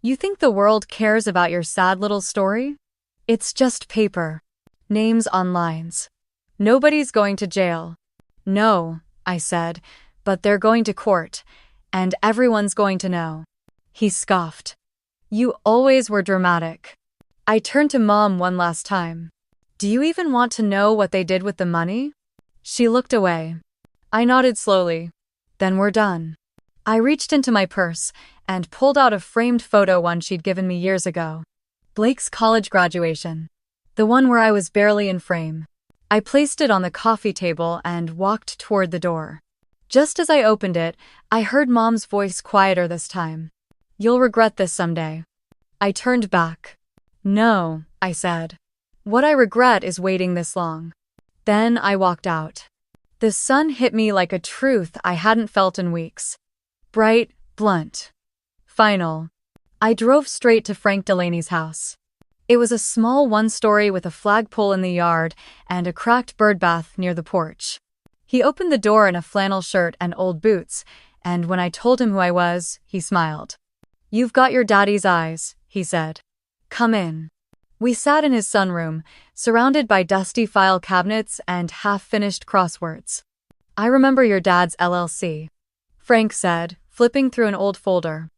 You think the world cares about your sad little story? It's just paper. Names on lines. Nobody's going to jail. No, I said, but they're going to court, and everyone's going to know. He scoffed. You always were dramatic. I turned to Mom one last time. Do you even want to know what they did with the money? She looked away. I nodded slowly. Then we're done. I reached into my purse and pulled out a framed photo one she'd given me years ago. Blake's college graduation. The one where I was barely in frame. I placed it on the coffee table and walked toward the door. Just as I opened it, I heard Mom's voice quieter this time. You'll regret this someday. I turned back. No, I said. What I regret is waiting this long. Then I walked out. The sun hit me like a truth I hadn't felt in weeks. Bright, blunt. Final. I drove straight to Frank Delaney's house. It was a small one-story with a flagpole in the yard and a cracked birdbath near the porch. He opened the door in a flannel shirt and old boots, and when I told him who I was, he smiled. You've got your daddy's eyes, he said. Come in. We sat in his sunroom, surrounded by dusty file cabinets and half-finished crosswords. I remember your dad's LLC, Frank said, flipping through an old folder.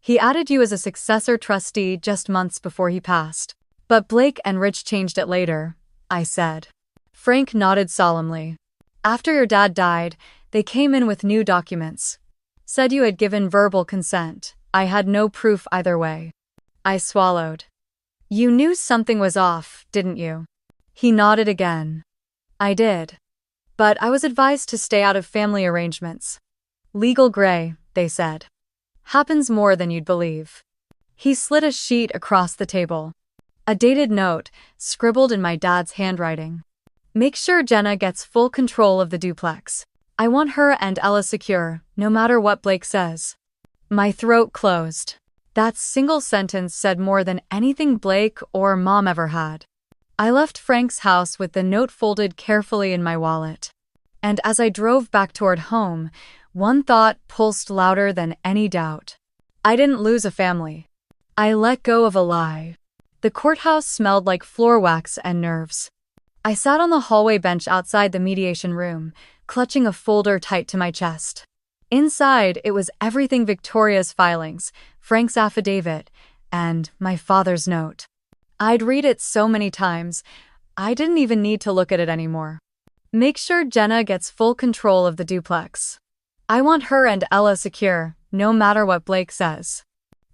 He added you as a successor trustee just months before he passed. But Blake and Rich changed it later, I said. Frank nodded solemnly. After your dad died, they came in with new documents. Said you had given verbal consent. I had no proof either way. I swallowed. You knew something was off, didn't you? He nodded again. I did. But I was advised to stay out of family arrangements. Legal gray, they said. Happens more than you'd believe. He slid a sheet across the table. A dated note, scribbled in my dad's handwriting. Make sure Jenna gets full control of the duplex. I want her and Ella secure, no matter what Blake says. My throat closed. That single sentence said more than anything Blake or Mom ever had. I left Frank's house with the note folded carefully in my wallet. And as I drove back toward home, one thought pulsed louder than any doubt. I didn't lose a family. I let go of a lie. The courthouse smelled like floor wax and nerves. I sat on the hallway bench outside the mediation room, clutching a folder tight to my chest. Inside, it was everything: Victoria's filings, Frank's affidavit, and my father's note. I'd read it so many times, I didn't even need to look at it anymore. Make sure Jenna gets full control of the duplex. I want her and Ella secure, no matter what Blake says.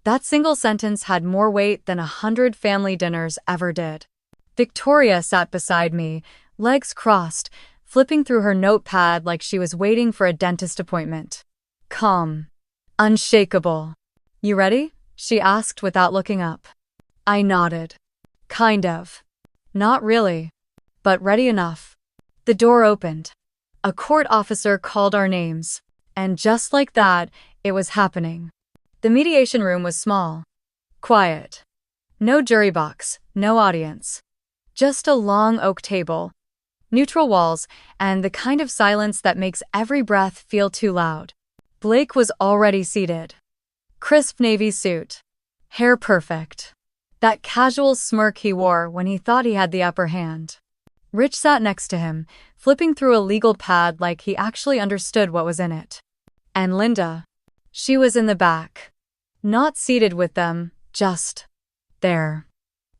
That single sentence had more weight than 100 family dinners ever did. Victoria sat beside me, legs crossed, flipping through her notepad like she was waiting for a dentist appointment. Calm. Unshakable. You ready? She asked without looking up. I nodded. Kind of. Not really. But ready enough. The door opened. A court officer called our names. And just like that, it was happening. The mediation room was small. Quiet. No jury box, no audience. Just a long oak table. Neutral walls, and the kind of silence that makes every breath feel too loud. Blake was already seated. Crisp navy suit. Hair perfect. That casual smirk he wore when he thought he had the upper hand. Rich sat next to him, flipping through a legal pad like he actually understood what was in it. And Linda. She was in the back. Not seated with them, just there.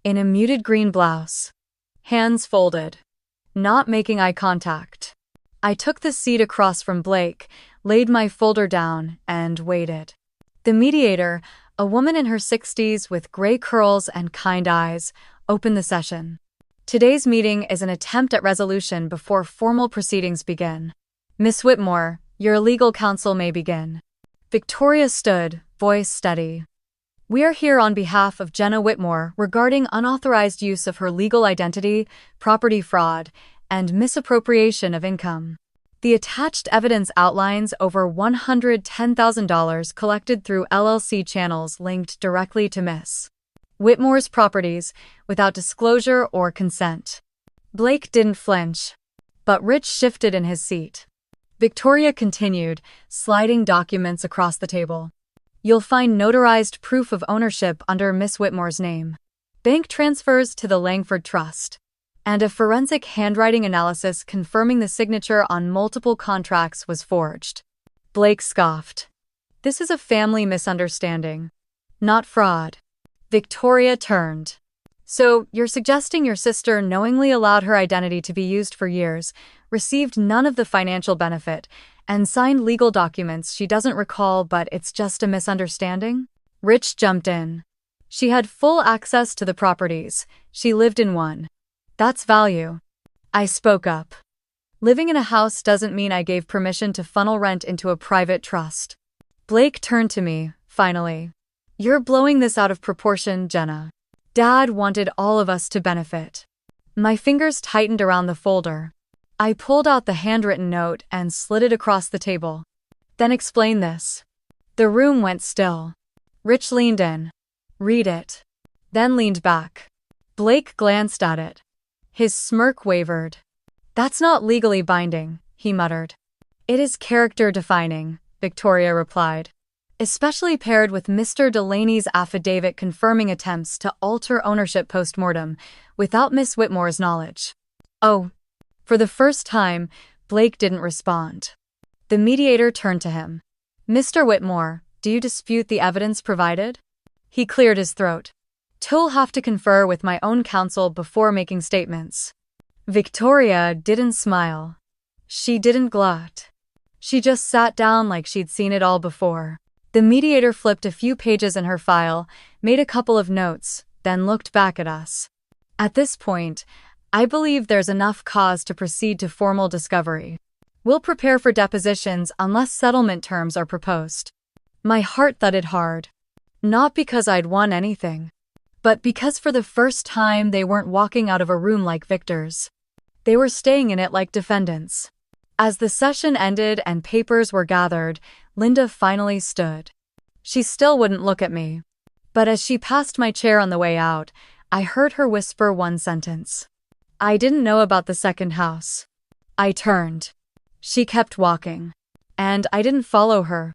In a muted green blouse. Hands folded. Not making eye contact. I took the seat across from Blake, laid my folder down, and waited. The mediator, a woman in her 60s with gray curls and kind eyes, opened the session. Today's meeting is an attempt at resolution before formal proceedings begin. Miss Whitmore, your legal counsel may begin. Victoria stood, voice steady. We are here on behalf of Jenna Whitmore regarding unauthorized use of her legal identity, property fraud, and misappropriation of income. The attached evidence outlines over $110,000 collected through LLC channels linked directly to Miss Whitmore's properties without disclosure or consent. Blake didn't flinch, but Rich shifted in his seat. Victoria continued, sliding documents across the table. You'll find notarized proof of ownership under Miss Whitmore's name, bank transfers to the Langford Trust, and a forensic handwriting analysis confirming the signature on multiple contracts was forged. Blake scoffed. This is a family misunderstanding, not fraud. Victoria turned. So, you're suggesting your sister knowingly allowed her identity to be used for years, received none of the financial benefit, and signed legal documents she doesn't recall, but it's just a misunderstanding? Rich jumped in. She had full access to the properties. She lived in one. That's value. I spoke up. Living in a house doesn't mean I gave permission to funnel rent into a private trust. Blake turned to me, finally. You're blowing this out of proportion, Jenna. Dad wanted all of us to benefit. My fingers tightened around the folder. I pulled out the handwritten note and slid it across the table. Then explain this. The room went still. Rich leaned in. Read it. Then leaned back. Blake glanced at it. His smirk wavered. That's not legally binding, he muttered. It is character-defining, Victoria replied. Especially paired with Mr. Delaney's affidavit confirming attempts to alter ownership post-mortem without Miss Whitmore's knowledge. Oh. For the first time, Blake didn't respond. The mediator turned to him. Mr. Whitmore, do you dispute the evidence provided? He cleared his throat. I'll have to confer with my own counsel before making statements. Victoria didn't smile. She didn't gloat. She just sat down like she'd seen it all before. The mediator flipped a few pages in her file, made a couple of notes, then looked back at us. At this point, I believe there's enough cause to proceed to formal discovery. We'll prepare for depositions unless settlement terms are proposed. My heart thudded hard. Not because I'd won anything, but because for the first time they weren't walking out of a room like victors. They were staying in it like defendants. As the session ended and papers were gathered, Linda finally stood. She still wouldn't look at me. But as she passed my chair on the way out, I heard her whisper one sentence. I didn't know about the second house. I turned. She kept walking. And I didn't follow her.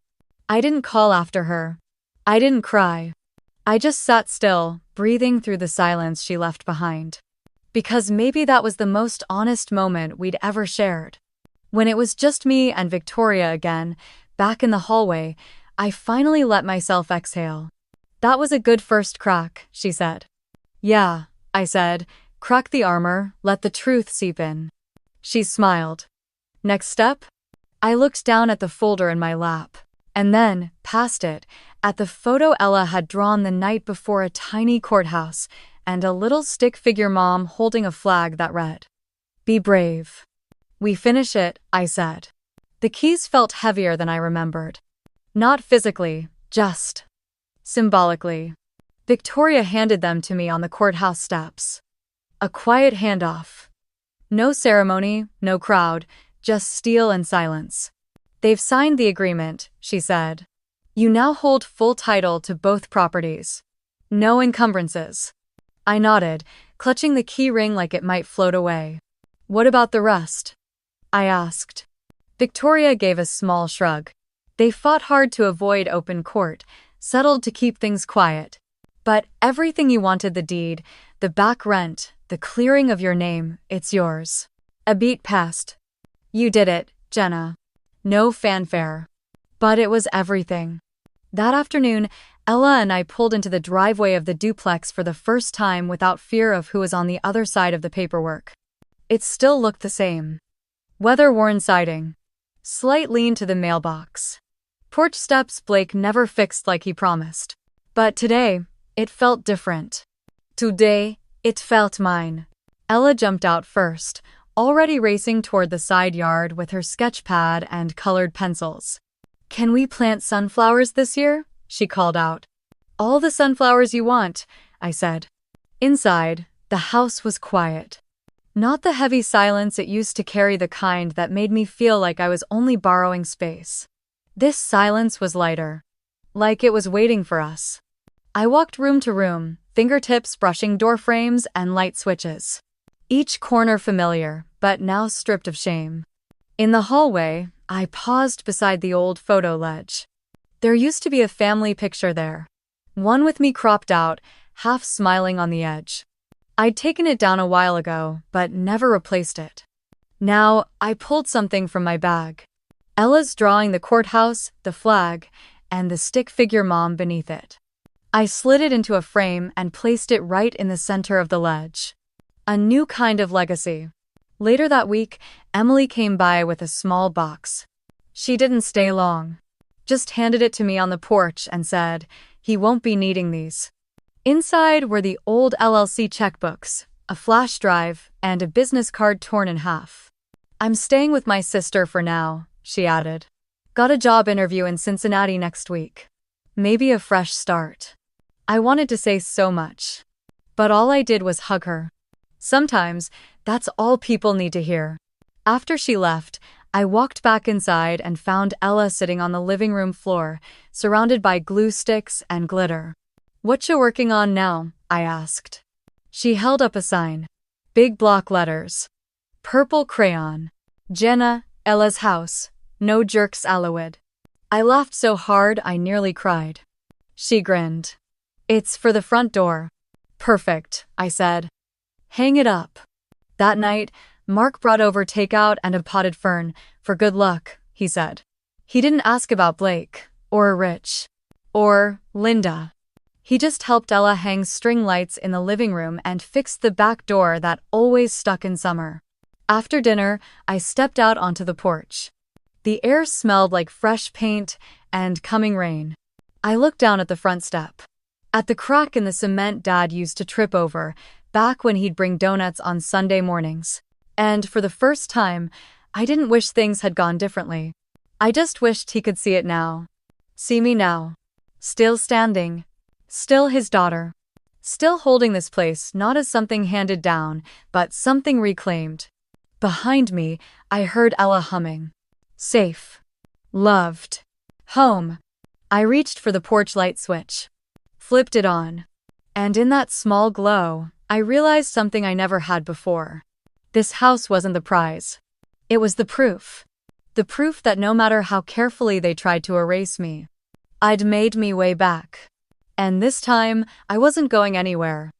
I didn't call after her. I didn't cry. I just sat still, breathing through the silence she left behind. Because maybe that was the most honest moment we'd ever shared. When it was just me and Victoria again, back in the hallway, I finally let myself exhale. That was a good first crack, she said. Yeah, I said, crack the armor, let the truth seep in. She smiled. Next step? I looked down at the folder in my lap, and then, past it, at the photo Ella had drawn the night before, a tiny courthouse, and a little stick figure mom holding a flag that read, "Be brave." We finish it, I said. The keys felt heavier than I remembered. Not physically, just symbolically. Victoria handed them to me on the courthouse steps. A quiet handoff. No ceremony, no crowd, just steel and silence. They've signed the agreement, she said. You now hold full title to both properties. No encumbrances. I nodded, clutching the key ring like it might float away. What about the rest? I asked. Victoria gave a small shrug. They fought hard to avoid open court, settled to keep things quiet. But everything you wanted, the deed, the back rent, the clearing of your name, it's yours. A beat passed. You did it, Jenna. No fanfare. But it was everything. That afternoon, Ella and I pulled into the driveway of the duplex for the first time without fear of who was on the other side of the paperwork. It still looked the same. Weather-worn siding. Slight lean to the mailbox. Porch steps Blake never fixed like he promised. But today, it felt different. Today, it felt mine. Ella jumped out first, already racing toward the side yard with her sketch pad and colored pencils. Can we plant sunflowers this year? She called out. All the sunflowers you want, I said. Inside, the house was quiet. Not the heavy silence it used to carry, the kind that made me feel like I was only borrowing space. This silence was lighter. Like it was waiting for us. I walked room to room, fingertips brushing door frames and light switches. Each corner familiar, but now stripped of shame. In the hallway, I paused beside the old photo ledge. There used to be a family picture there. One with me cropped out, half smiling on the edge. I'd taken it down a while ago, but never replaced it. Now, I pulled something from my bag. Ella's drawing the courthouse, the flag, and the stick figure mom beneath it. I slid it into a frame and placed it right in the center of the ledge. A new kind of legacy. Later that week, Emily came by with a small box. She didn't stay long. Just handed it to me on the porch and said, "He won't be needing these." Inside were the old LLC checkbooks, a flash drive, and a business card torn in half. "I'm staying with my sister for now," she added. "Got a job interview in Cincinnati next week. Maybe a fresh start." I wanted to say so much, but all I did was hug her. Sometimes, that's all people need to hear. After she left, I walked back inside and found Ella sitting on the living room floor, surrounded by glue sticks and glitter. "What you working on now?" I asked. She held up a sign. Big block letters. Purple crayon. "Jenna, Ella's house. No jerks allowed." I laughed so hard I nearly cried. She grinned. "It's for the front door." "Perfect," I said. "Hang it up." That night, Mark brought over takeout and a potted fern. "For good luck," he said. He didn't ask about Blake, or Rich, or Linda. He just helped Ella hang string lights in the living room and fixed the back door that always stuck in summer. After dinner, I stepped out onto the porch. The air smelled like fresh paint and coming rain. I looked down at the front step. At the crack in the cement Dad used to trip over, back when he'd bring donuts on Sunday mornings. And for the first time, I didn't wish things had gone differently. I just wished he could see it now. See me now. Still standing. Still his daughter. Still holding this place not as something handed down, but something reclaimed. Behind me, I heard Ella humming. Safe. Loved. Home. I reached for the porch light switch. Flipped it on. And in that small glow, I realized something I never had before. This house wasn't the prize. It was the proof. The proof that no matter how carefully they tried to erase me, I'd made me way back. And this time, I wasn't going anywhere.